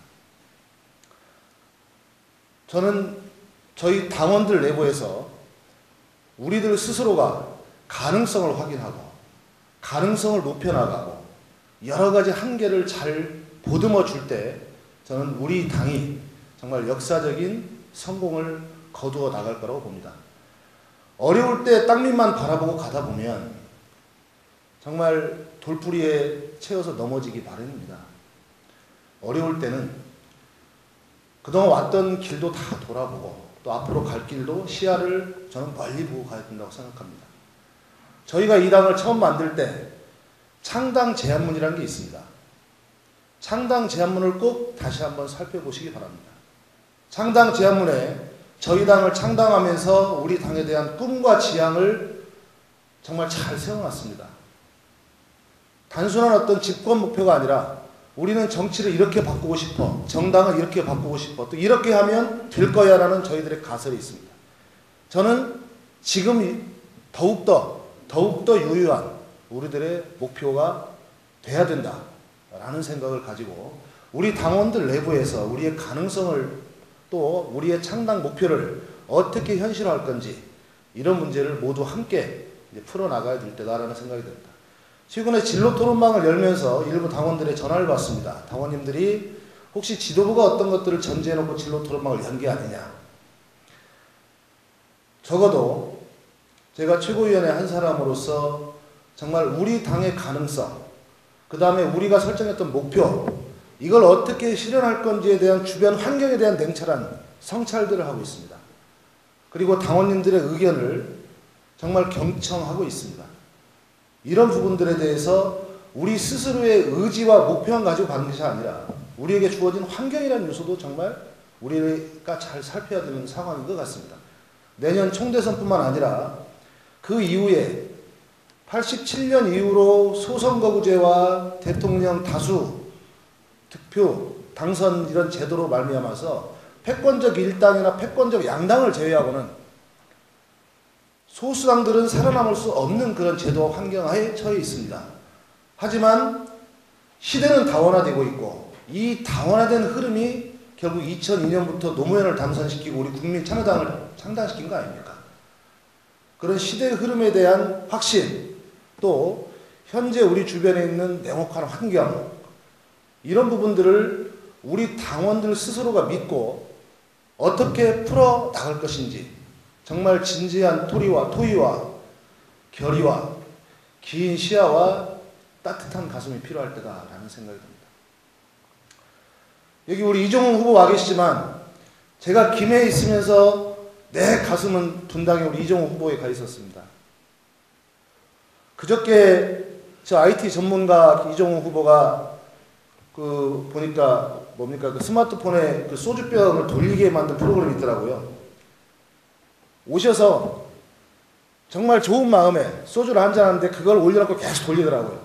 저는 저희 당원들 내부에서 우리들 스스로가 가능성을 확인하고 가능성을 높여나가고 여러 가지 한계를 잘 보듬어 줄 때 저는 우리 당이 정말 역사적인 성공을 거두어 나갈 거라고 봅니다. 어려울 때 땅밑만 바라보고 가다 보면 정말 돌부리에 채워서 넘어지기 마련입니다. 어려울 때는 그동안 왔던 길도 다 돌아보고 또 앞으로 갈 길도 시야를 저는 멀리 보고 가야 된다고 생각합니다. 저희가 이 당을 처음 만들 때 창당 제안문이라는 게 있습니다. 창당 제안문을 꼭 다시 한번 살펴보시기 바랍니다. 창당 제안문에 저희 당을 창당하면서 우리 당에 대한 꿈과 지향을 정말 잘 세워놨습니다. 단순한 어떤 집권 목표가 아니라 우리는 정치를 이렇게 바꾸고 싶어, 정당을 이렇게 바꾸고 싶어, 또 이렇게 하면 될 거야 라는 저희들의 가설이 있습니다. 저는 지금 더욱더 유효한 우리들의 목표가 돼야 된다 라는 생각을 가지고 우리 당원들 내부에서 우리의 가능성을, 또 우리의 창당 목표를 어떻게 현실화할 건지, 이런 문제를 모두 함께 풀어나가야 될 때다라는 생각이 듭니다. 최근에 진로 토론방을 열면서 일부 당원들의 전화를 받습니다. 당원님들이 혹시 지도부가 어떤 것들을 전제해놓고 진로 토론방을 연 게 아니냐. 적어도 제가 최고위원회 한 사람으로서 정말 우리 당의 가능성, 그 다음에 우리가 설정했던 목표, 이걸 어떻게 실현할 건지에 대한 주변 환경에 대한 냉철한 성찰들을 하고 있습니다. 그리고 당원님들의 의견을 정말 경청하고 있습니다. 이런 부분들에 대해서 우리 스스로의 의지와 목표만 가지고 가는 것이 아니라 우리에게 주어진 환경이라는 요소도 정말 우리가 잘 살펴야 되는 상황인 것 같습니다. 내년 총대선뿐만 아니라 그 이후에 87년 이후로 소선거구제와 대통령 다수 득표 당선 이런 제도로 말미암아서 패권적 일당이나 패권적 양당을 제외하고는 소수당들은 살아남을 수 없는 그런 제도 환경하에 처해 있습니다. 하지만 시대는 다원화되고 있고 이 다원화된 흐름이 결국 2002년부터 노무현을 당선시키고 우리 국민참여당을 창당시킨 거 아닙니까? 그런 시대의 흐름에 대한 확신, 또 현재 우리 주변에 있는 냉혹한 환경, 이런 부분들을 우리 당원들 스스로가 믿고 어떻게 풀어나갈 것인지 정말 진지한 토의와 결의와 긴 시야와 따뜻한 가슴이 필요할 때다라는 생각이 듭니다. 여기 우리 이종훈 후보 와 계시지만 제가 김해에 있으면서 내 가슴은 분당에 우리 이종훈 후보에 가 있었습니다. 그저께 저 IT 전문가 이종훈 후보가 보니까 뭡니까? 스마트폰에 소주병을 돌리게 만든 프로그램이 있더라고요. 오셔서 정말 좋은 마음에 소주를 한잔 하는데 그걸 올려놓고 계속 돌리더라고요.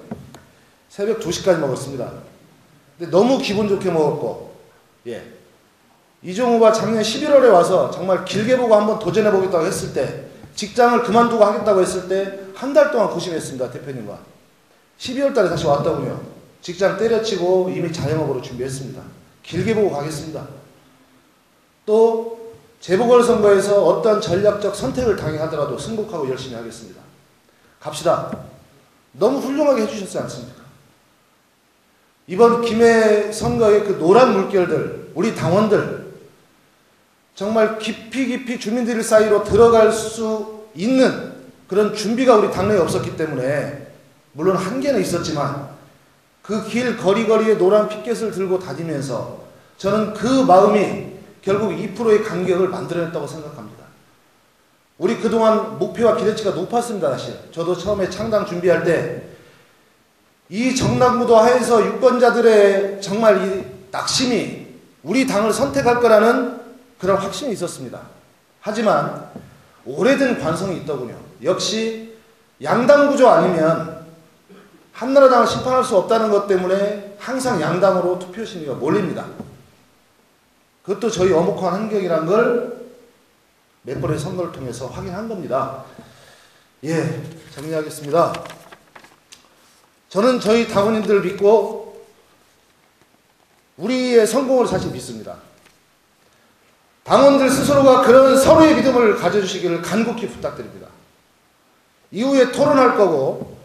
새벽 2시까지 먹었습니다. 근데 너무 기분 좋게 먹었고, 이종훈 후보가 작년 11월에 와서 정말 길게 보고 한번 도전해보겠다고 했을 때, 직장을 그만두고 하겠다고 했을 때 한 달 동안 고심했습니다. 대표님과. 12월 달에 다시 왔더군요. 직장 때려치고 이미 자영업으로 준비했습니다. 길게 보고 가겠습니다. 또 재보궐선거에서 어떤 전략적 선택을 당하더라도 승복하고 열심히 하겠습니다. 갑시다. 너무 훌륭하게 해주셨지 않습니까? 이번 김해 선거의 그 노란 물결들, 우리 당원들 정말 깊이 주민들 사이로 들어갈 수 있는 그런 준비가 우리 당내에 없었기 때문에 물론 한계는 있었지만 그 길 거리거리에 노란 피켓을 들고 다니면서 저는 그 마음이 결국 2%의 간격을 만들어냈다고 생각합니다. 우리 그동안 목표와 기대치가 높았습니다. 사실 저도 처음에 창당 준비할 때 이 정당무도 하에서 유권자들의 정말 이 낙심이 우리 당을 선택할 거라는 그런 확신이 있었습니다. 하지만 오래된 관성이 있더군요. 역시 양당 구조 아니면 한나라당을 심판할 수 없다는 것 때문에 항상 양당으로 투표 심리가 몰립니다. 그것도 저희 엄혹한 환경이란 걸 몇 번의 선거를 통해서 확인한 겁니다. 정리하겠습니다. 저는 저희 당원님들을 믿고 우리의 성공을 사실 믿습니다. 당원들 스스로가 그런 서로의 믿음을 가져주시기를 간곡히 부탁드립니다. 이후에 토론할 거고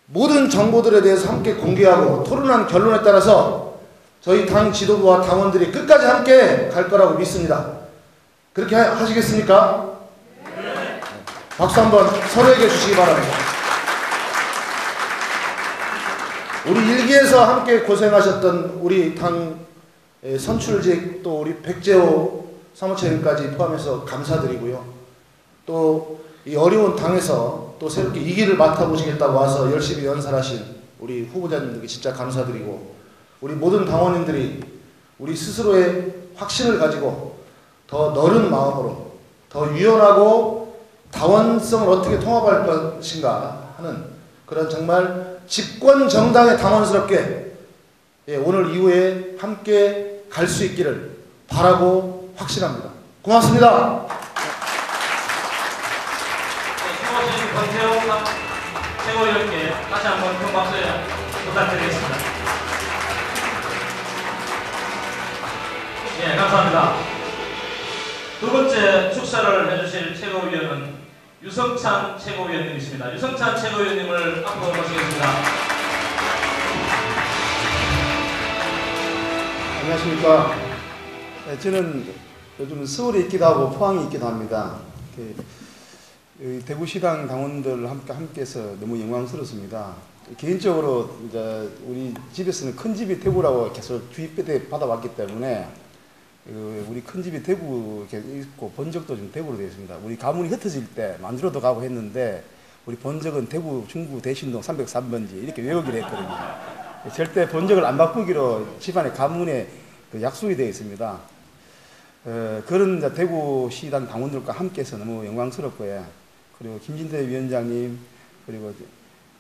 모든 정보들에 대해서 함께 공개하고 토론한 결론에 따라서 저희 당 지도부와 당원들이 끝까지 함께 갈 거라고 믿습니다. 그렇게 하시겠습니까? 네. 박수 한번 서로에게 주시기 바랍니다. 우리 일기에서 함께 고생하셨던 우리 당 선출직 또 우리 백재호 사무처장님까지 포함해서 감사드리고요. 또 이 어려운 당에서 또 새롭게 이 길을 맡아보시겠다고 와서 열심히 연설하신 우리 후보자님들께 진짜 감사드리고 우리 모든 당원님들이 우리 스스로의 확신을 가지고 더 넓은 마음으로 더 유연하고 당원성을 어떻게 통합할 것인가 하는 그런 정말 집권 정당의 당원스럽게 오늘 이후에 함께 갈 수 있기를 바라고 확신합니다. 고맙습니다. 권태호 최고위원께 다시 한번 큰 박수 부탁드리겠습니다. 감사합니다. 두 번째 축사를 해주실 최고위원은 유성찬 최고위원님이십니다. 유성찬 최고위원님을 앞으로 모시겠습니다. 안녕하십니까. 저는 요즘 서울에 있기도 하고 포항에 있기도 합니다. 대구시당 당원들 함께해서 너무 영광스럽습니다. 개인적으로 이제 우리 집에서는 큰 집이 대구라고 계속 주입 받아왔기 때문에 우리 큰 집이 대구 있고 본적도 좀 대구로 되어 있습니다. 우리 가문이 흩어질 때 만주로도 가고 했는데 우리 본적은 대구 중구 대신동 303번지 이렇게 외우기로 했거든요. 절대 본적을 안 바꾸기로 집안의 가문에 약속이 되어 있습니다. 그런 대구시당 당원들과 함께해서 너무 영광스럽고요. 그리고 김진태 위원장님, 그리고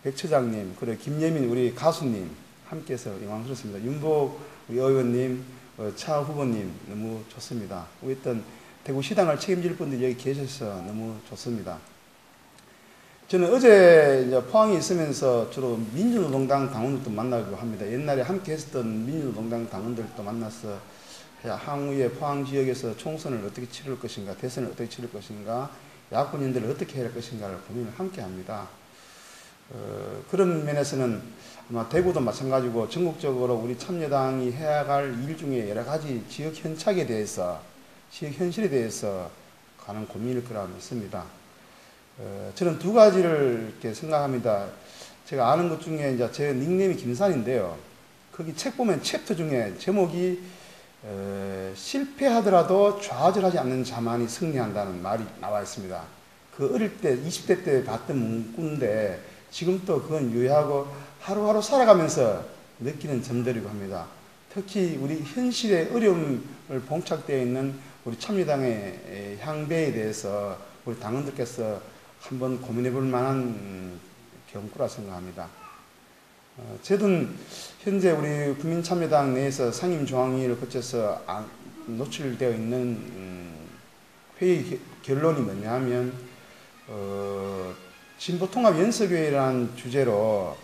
백 처장님, 그리고 김예민 우리 가수님 함께해서 영광스럽습니다. 윤복 우리 의원님, 차 후보님 너무 좋습니다. 우리 어떤 대구시당을 책임질 분들이 여기 계셔서 너무 좋습니다. 저는 어제 이제 포항에 있으면서 주로 민주노동당 당원들도 만나고 합니다. 옛날에 함께 했었던 민주노동당 당원들도 만나서 향후에 포항 지역에서 총선을 어떻게 치를 것인가, 대선을 어떻게 치를 것인가, 야권인들을 어떻게 해야 할 것인가를 고민을 함께 합니다. 그런 면에서는 아마 대구도 마찬가지고 전국적으로 우리 참여당이 해야 할 일 중에 여러 가지 지역 현착에 대해서, 지역 현실에 대해서 가는 고민일 거라 믿습니다. 저는 두 가지를 이렇게 생각합니다. 제가 아는 것 중에 이제 제 닉네임이 김산인데요. 거기 책 보면 챕터 중에 제목이 실패하더라도 좌절하지 않는 자만이 승리한다는 말이 나와 있습니다. 그 어릴 때 20대 때 봤던 문구인데 지금 또 그건 유효하고 하루하루 살아가면서 느끼는 점들이고 합니다. 특히 우리 현실의 어려움을 봉착되어 있는 우리 참여당의 향배에 대해서 우리 당원들께서 한번 고민해 볼 만한 경구라 생각합니다. 저는 현재 우리 국민참여당 내에서 상임조항위를 거쳐서 노출되어 있는 회의 결론이 뭐냐 하면 진보통합연석회의라는 주제로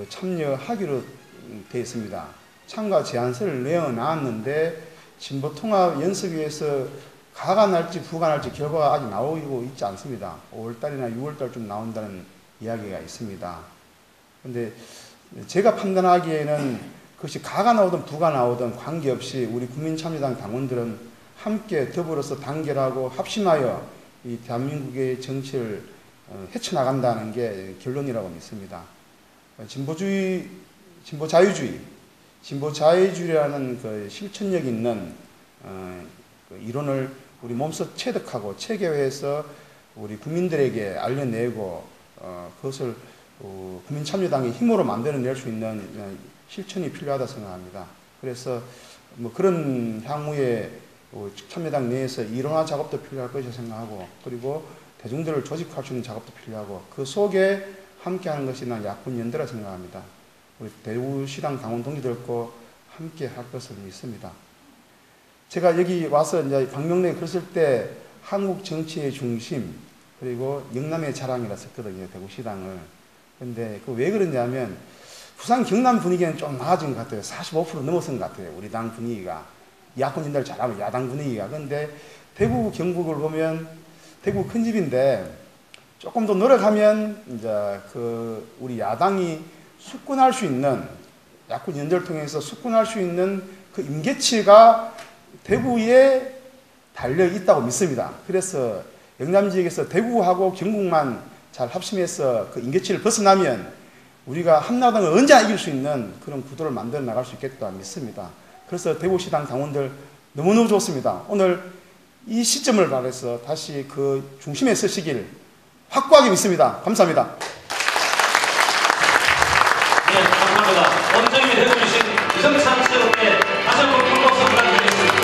참여하기로 되어 있습니다. 참가 제안서를 내어놨는데 진보통합연석회에서 가가 날지 부가 날지 결과가 아직 나오고 있지 않습니다. 5월달이나 6월달쯤 나온다는 이야기가 있습니다. 그런데 제가 판단하기에는 그것이 가가 나오든 부가 나오든 관계없이 우리 국민참여당 당원들은 함께 더불어서 단결하고 합심하여 이 대한민국의 정치를 헤쳐나간다는 게 결론이라고 믿습니다. 진보자유주의라는 그 실천력 있는 그 이론을 우리 몸소 체득하고 체계화해서 우리 국민들에게 알려내고 그것을 국민참여당의 힘으로 만들어낼 수 있는 실천이 필요하다 생각합니다. 그래서 뭐 그런 향후에 참여당 내에서 이론화 작업도 필요할 것이라 생각하고, 그리고 대중들을 조직할 수 있는 작업도 필요하고, 그 속에 함께하는 것이 난 야권연대라 생각합니다. 우리 대구시당 당원 동지들과 함께 할 것을 믿습니다. 제가 여기 와서 이제 방명록에 글 쓸 때 한국 정치의 중심, 그리고 영남의 자랑이라 썼거든요, 대구시당을. 근데 그 왜 그러냐면 부산 경남 분위기는 좀 나아진 것 같아요. 45% 넘어선 것 같아요, 우리 당 분위기가. 야권 인들 잘하면 야당 분위기가. 근데 대구 경북을 보면 대구 큰 집인데 조금 더 노력하면 이제 그 우리 야당이 숙군할 수 있는, 야권 연대를 통해서 숙군할 수 있는 그 임계치가 대구에 달려 있다고 믿습니다. 그래서 영남 지역에서 대구하고 경북만 잘 합심해서 그 임계치를 벗어나면 우리가 한나라당을 언제나 이길 수 있는 그런 구도를 만들어 나갈 수 있겠다 믿습니다. 그래서 대구시당 당원들 너무너무 좋습니다. 오늘 이 시점을 발해서 다시 그 중심에 서시길 확고하게 믿습니다. 감사합니다. 네, 감사합니다. 원정이 되어주신 이성찬스럽게 다시 한번 큰 박수 부탁드리겠습니다.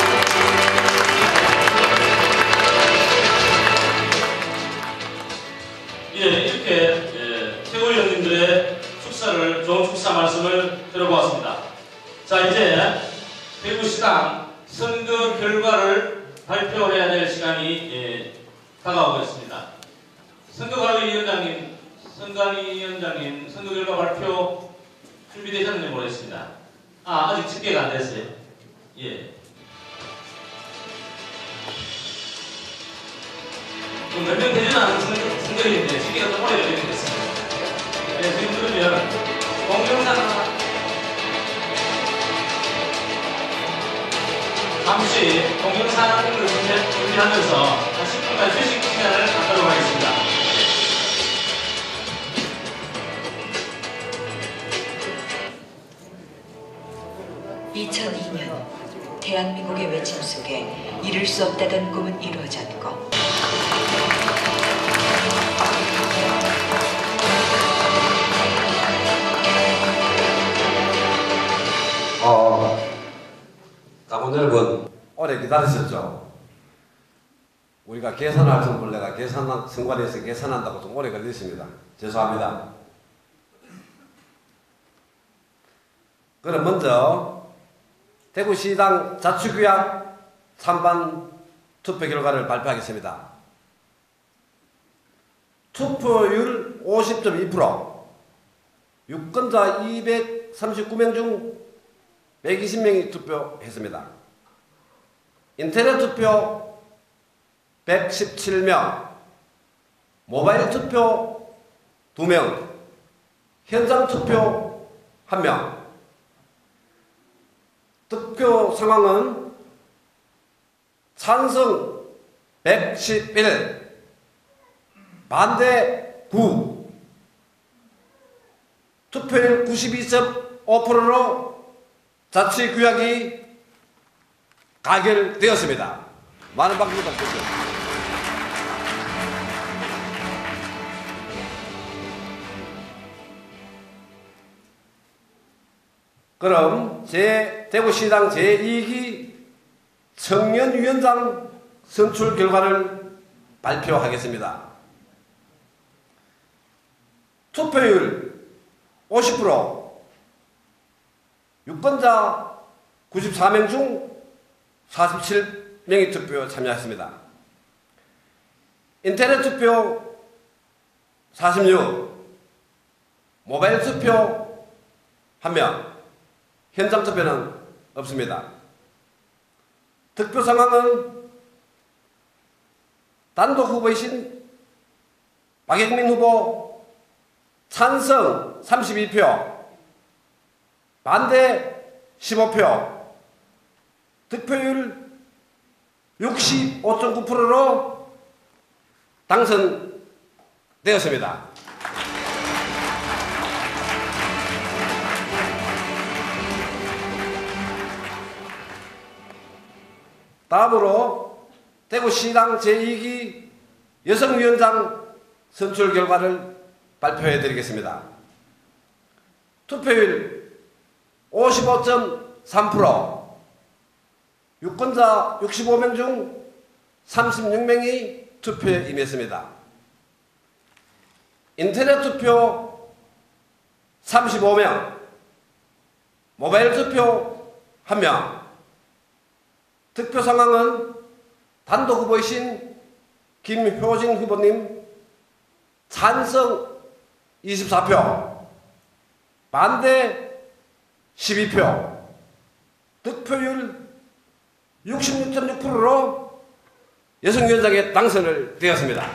이렇게 최고위원님들의 축사를, 좋은 축사 말씀을 들어보았습니다. 자, 이제 대구시당 선거 결과를 발표해야 될 시간이 다가오고 있습니다. 선거관리위원장님, 선거 결과 발표 준비되셨는지 모르겠습니다. 아직 집계가 안 됐어요. 예. 몇 명 되지는 않은 선거인데 집계가 좀 오래 걸리겠습니다. 네, 지금 그러면 공영상 잠시 공영상을 준비하면서 한 10분간 휴식 시간을 갖도록 하겠습니다. (2002년) 대한민국의 외침 속에 이룰 수 없다던 꿈은 이루어졌고, 당원 여러분, 오래 기다리셨죠? 우리가 개선할 선물내가 선관위에서 계산한다고 좀 오래 걸렸습니다. 죄송합니다. 그럼 먼저 대구시당 자치구약 찬반 투표 결과를 발표하겠습니다. 투표율 50.2%, 유권자 239명 중 120명이 투표했습니다. 인터넷 투표 117명, 모바일 투표 2명, 현장 투표 1명. 득표 상황은 찬성 111, 반대 9, 투표율 92.5%로 자치구역이 가결되었습니다. 많은 박수 부탁드립니다. 그럼 대구시당 제2기 청년위원장 선출 결과를 발표하겠습니다. 투표율 50%, 유권자 94명 중 47명이 투표 참여했습니다. 인터넷 투표 46, 모바일 투표 1명, 현장 투표는 없습니다. 득표 상황은 단독 후보이신 박영민 후보 찬성 32표, 반대 15표, 득표율 65.9%로 당선되었습니다. 다음으로 대구시당 제2기 여성위원장 선출 결과를 발표해 드리겠습니다. 투표율 55.3%, 유권자 65명 중 36명이 투표에 임했습니다. 인터넷 투표 35명, 모바일 투표 1명, 득표 상황은 단독 후보이신 김효진 후보님 찬성 24표, 반대 12표, 득표율 66.6%로 여성위원장에 당선을 되었습니다.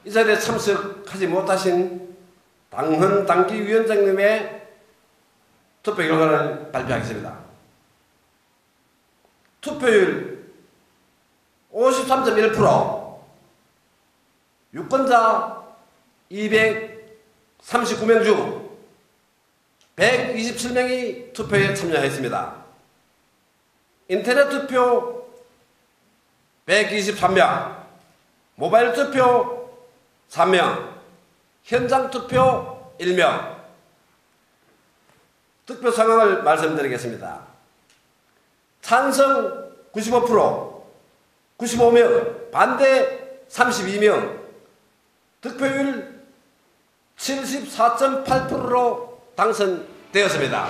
이 자리에 참석하지 못하신 당헌 당기위원장님의 투표 결과를 발표하겠습니다. 투표율 53.1%, 유권자 239명 중 127명이 투표에 참여했습니다. 인터넷 투표 123명, 모바일 투표 3명, 현장 투표 1명. 득표 상황을 말씀드리겠습니다. 찬성 95%, 95명, 반대 32명, 득표율 74.8%로 당선되었습니다.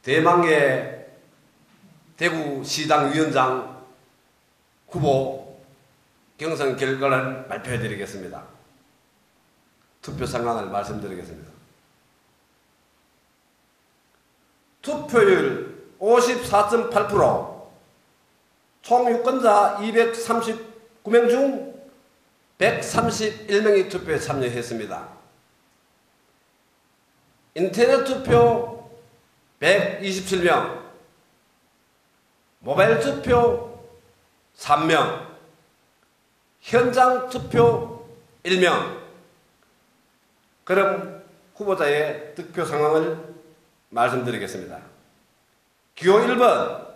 대망의 대구시당 위원장 후보 경선 결과를 발표해 드리겠습니다. 투표 상황을 말씀드리겠습니다. 투표율 54.8%, 총 유권자 239명 중 131명이 투표에 참여했습니다. 인터넷 투표 127명, 모바일 투표 3명, 현장 투표 1명. 그럼 후보자의 득표 상황을 말씀드리겠습니다. 기호 1번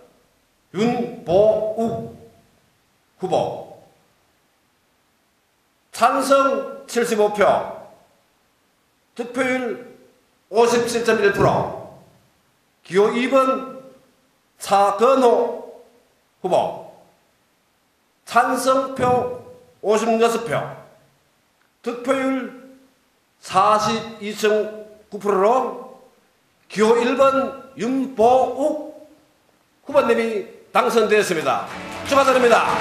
윤보욱 후보, 찬성 75표, 득표율 57.1%, 기호 2번 차건호 후보, 찬성표 56표, 득표율 42.9%로 기호 1번 윤보욱 후보님이 당선되었습니다. 축하드립니다.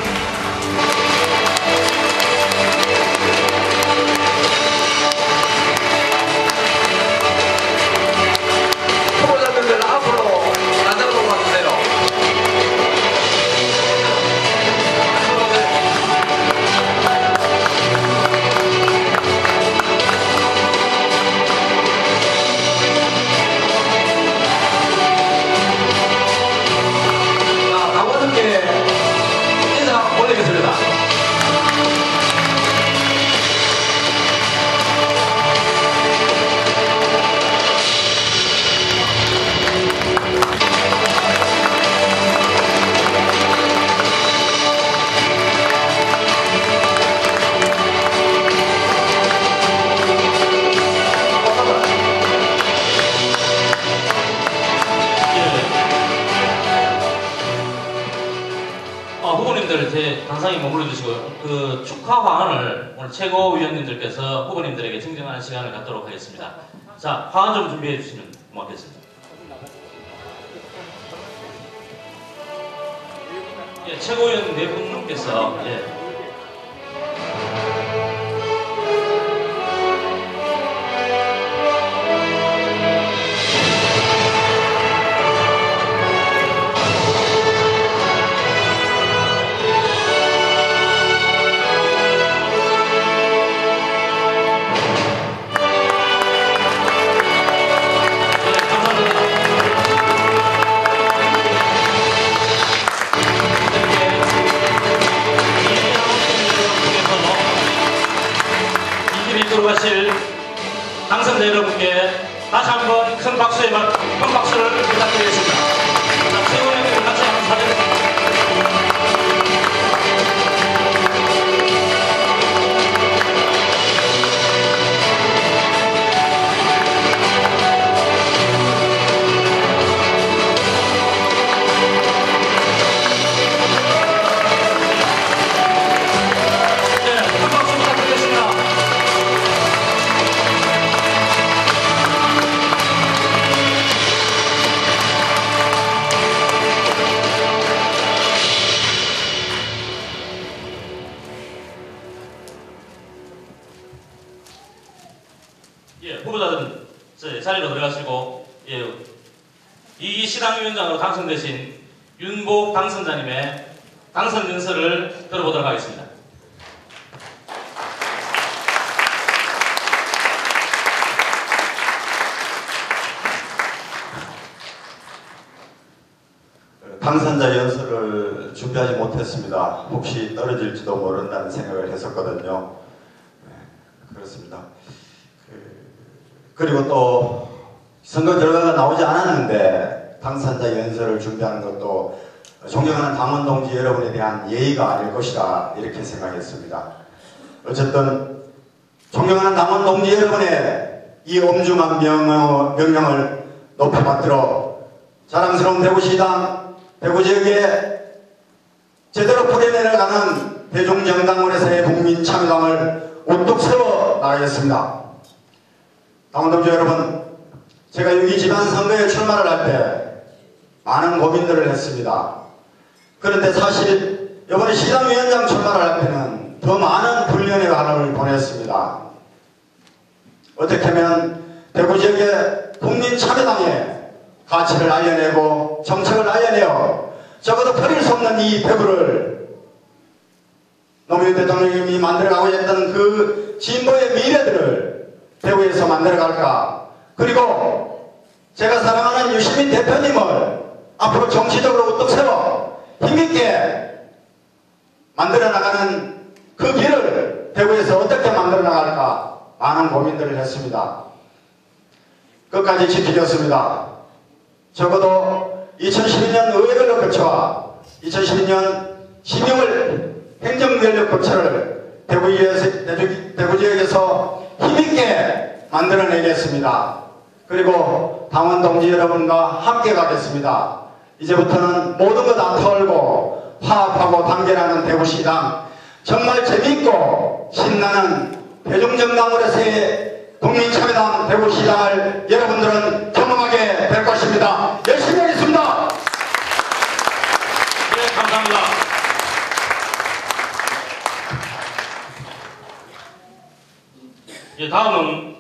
후보자님들 앞으로 나눠보고 와주세요. 후보님들 제 단상에 머물러 주시고 그 축하 화환을 오늘 최고위원님들께서 후보님들에게 증정하는 시간을 갖도록 하겠습니다. 자, 화환 좀 준비해 주시면 고맙겠습니다. 예, 최고위원 네 분께서 가실 당선자 여러분께 다시 한번 큰 박수를 부탁드리겠습니다. 최고위원님 같이 한번 사진. 후보자들은 자리로 들어가시고 이시당위원장으로 당선되신 윤보욱 당선자님의 당선 연설을 들어보도록 하겠습니다. 당선자 연설을 준비하지 못했습니다. 혹시 떨어질지도 모른다는 생각을 했었거든요. 그렇습니다. 그리고 또 선거 결과가 나오지 않았는데 당선자 연설을 준비하는 것도 존경하는 당원 동지 여러분에 대한 예의가 아닐 것이다 이렇게 생각했습니다. 어쨌든 존경하는 당원 동지 여러분의 이 엄중한 명령을 높여받들어 자랑스러운 대구시당 대구지역에 제대로 풀어내려가는 대종정당원에서의 국민참여당을 우뚝 세워 나가겠습니다. 당원동지 여러분, 제가 여기 지방선거에 출마를 할 때 많은 고민들을 했습니다. 그런데 사실 이번에 시당위원장 출마를 할 때는 더 많은 훈련의 바람을 보냈습니다. 어떻게 하면 대구지역의 국민참여당의 가치를 알려내고 정책을 알려내어 적어도 버릴 수 없는 이 대구를 노무현 대통령님이 만들어가고 있던 그 진보의 미래들을 대구에서 만들어갈까. 그리고 제가 사랑하는 유시민 대표님을 앞으로 정치적으로 우뚝 세워 힘있게 만들어나가는 그 길을 대구에서 어떻게 만들어나갈까 많은 고민들을 했습니다. 끝까지 지키겠습니다. 적어도 2012년 의회별로 거쳐와 2012년 심의을 행정별로 거쳐를 대구 지역에서 힘있게 만들어내겠습니다. 그리고 당원 동지 여러분과 함께 가겠습니다. 이제부터는 모든 거 다 털고 화합하고 단결하는 대구시당, 정말 재밌고 신나는 대중정당으로서의 국민참여당 대구시장을 여러분들은 경험하게 될 것입니다. 열심히 하겠습니다. 네, 감사합니다. 다음은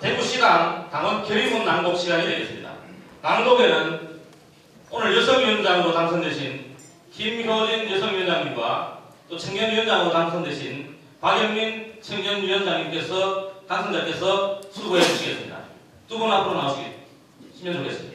대구시당 당원 결의문 낭독 시간이 되겠습니다. 낭독에는 오늘 여성위원장으로 당선되신 김효진 여성위원장님과 또 청년위원장으로 당선되신 박영민 청년위원장님께서 당선자께서 수고해 주시겠습니다. 두 분 앞으로 나오시면 좋겠습니다.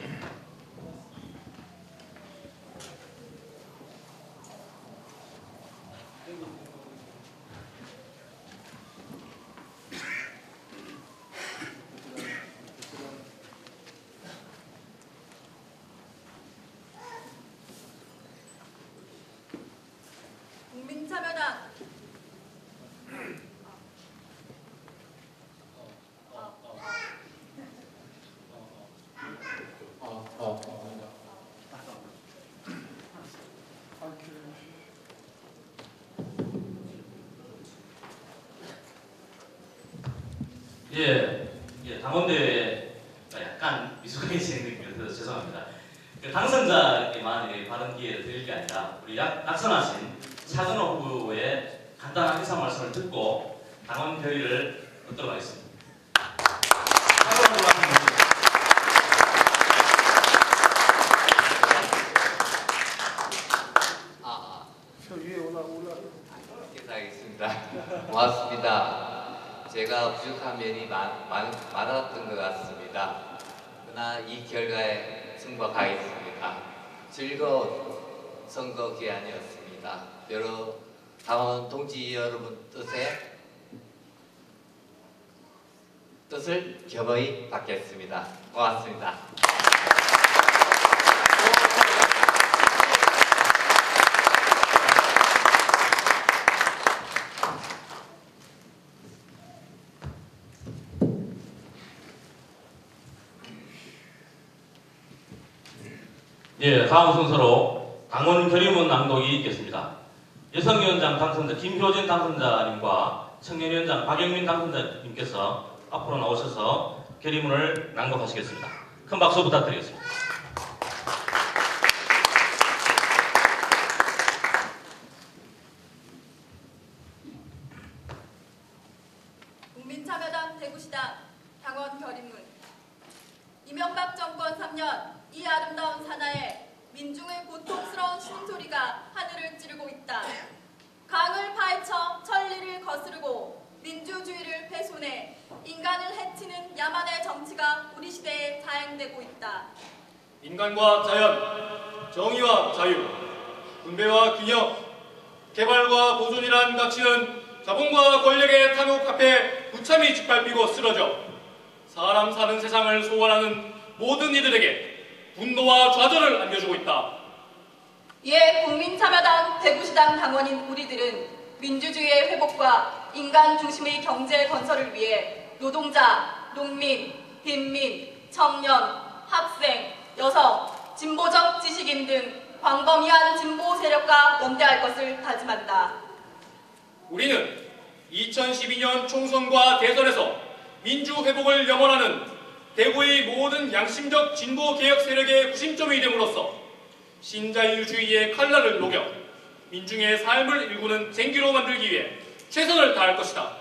국민참여당 당원대회가 약간 미숙해지는 느낌이라서 죄송합니다. 당선자에게만 발언 기회를 드릴 게 아니라 우리 낙선하신 차준호 후보의 간단한 인사 말씀을 듣고 당원 결의를 듣도록 하겠습니다. 인사하겠습니다. 고맙습니다. 제가 부족한 면이 많았던 것 같습니다. 그러나 이 결과에 승복하겠습니다. 즐거운 선거 기간이었습니다. 여러 당원 동지 여러분 뜻을 겸허히 받겠습니다. 고맙습니다. 다음 순서로 당원 결의문 낭독이 있겠습니다. 여성위원장 당선자 김효진 당선자님과 청년위원장 박영민 당선자님께서 앞으로 나오셔서 결의문을 낭독하시겠습니다. 큰 박수 부탁드리겠습니다. 국민참여당 대구시당 당원 결의문. 이명박 정권 3년 이 아름다운 사나에 민중의 고통스러운 신음소리가 하늘을 찌르고 있다. 강을 파헤쳐 천리를 거스르고 민주주의를 훼손해 인간을 해치는 야만의 정치가 우리 시대에 자행되고 있다. 인간과 자연, 정의와 자유, 분배와 균형, 개발과 보존이란 가치는 자본과 권력의 탐욕 앞에 무참히 짓밟히고 쓰러져 사람 사는 세상을 소원하는 모든 이들에게 분노와 좌절을 안겨주고 있다. 이에 국민참여당 대구시당 당원인 우리들은 민주주의의 회복과 인간 중심의 경제 건설을 위해 노동자, 농민, 빈민, 청년, 학생, 여성, 진보적 지식인 등 광범위한 진보 세력과 연대할 것을 다짐한다. 우리는 2012년 총선과 대선에서 민주회복을 염원하는 대구의 모든 양심적 진보개혁 세력의 구심점이 됨으로써 신자유주의의 칼날을 녹여 민중의 삶을 일구는 쟁기로 만들기 위해 최선을 다할 것이다.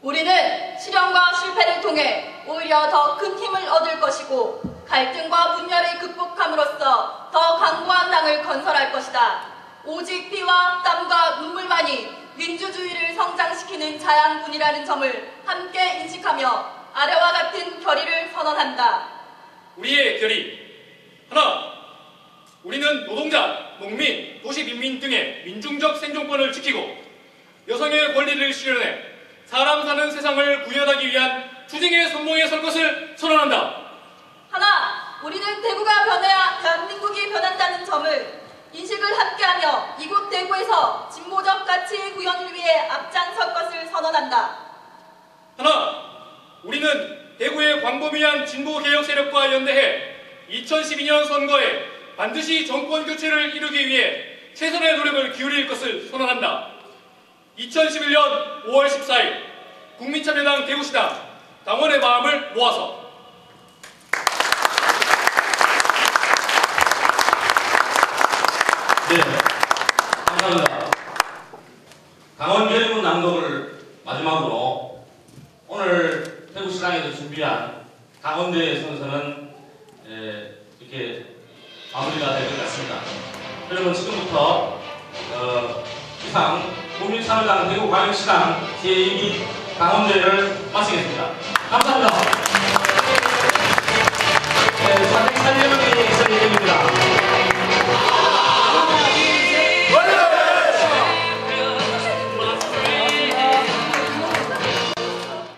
우리는 실현과 실패를 통해 오히려 더 큰 힘을 얻을 것이고 갈등과 분열을 극복함으로써 더 강고한 당을 건설할 것이다. 오직 피와 땀과 눈물만이 민주주의를 성장시키는 자양분이라는 점을 함께 인식하며 아래와 같은 결의를 선언한다. 우리의 결의 하나, 우리는 노동자, 농민, 도시민민 등의 민중적 생존권을 지키고 여성의 권리를 실현해 사람 사는 세상을 구현하기 위한 투쟁의 선봉에 설 것을 선언한다. 하나, 우리는 대구가 변해야 대한민국이 변한다는 점을 인식을 함께하며 이곳 대구에서 진보적 가치의 구현을 위해 앞장설 것을 선언한다. 하나, 우리는 대구의 광범위한 진보 개혁 세력과 연대해 2012년 선거에 반드시 정권 교체를 이루기 위해 최선의 노력을 기울일 것을 선언한다. 2011년 5월 14일 국민참여당 대구시당 당원의 마음을 모아서. 네, 감사합니다. 당원 결의문 낭독을 마지막으로 오늘 대구시당에서 준비한 당원대회 선서는 이렇게 마무리가 될 것 같습니다. 여러분 지금부터 이상 국민참여당 대구광역시당 제2기 당원대회를 마치겠습니다. 감사합니다.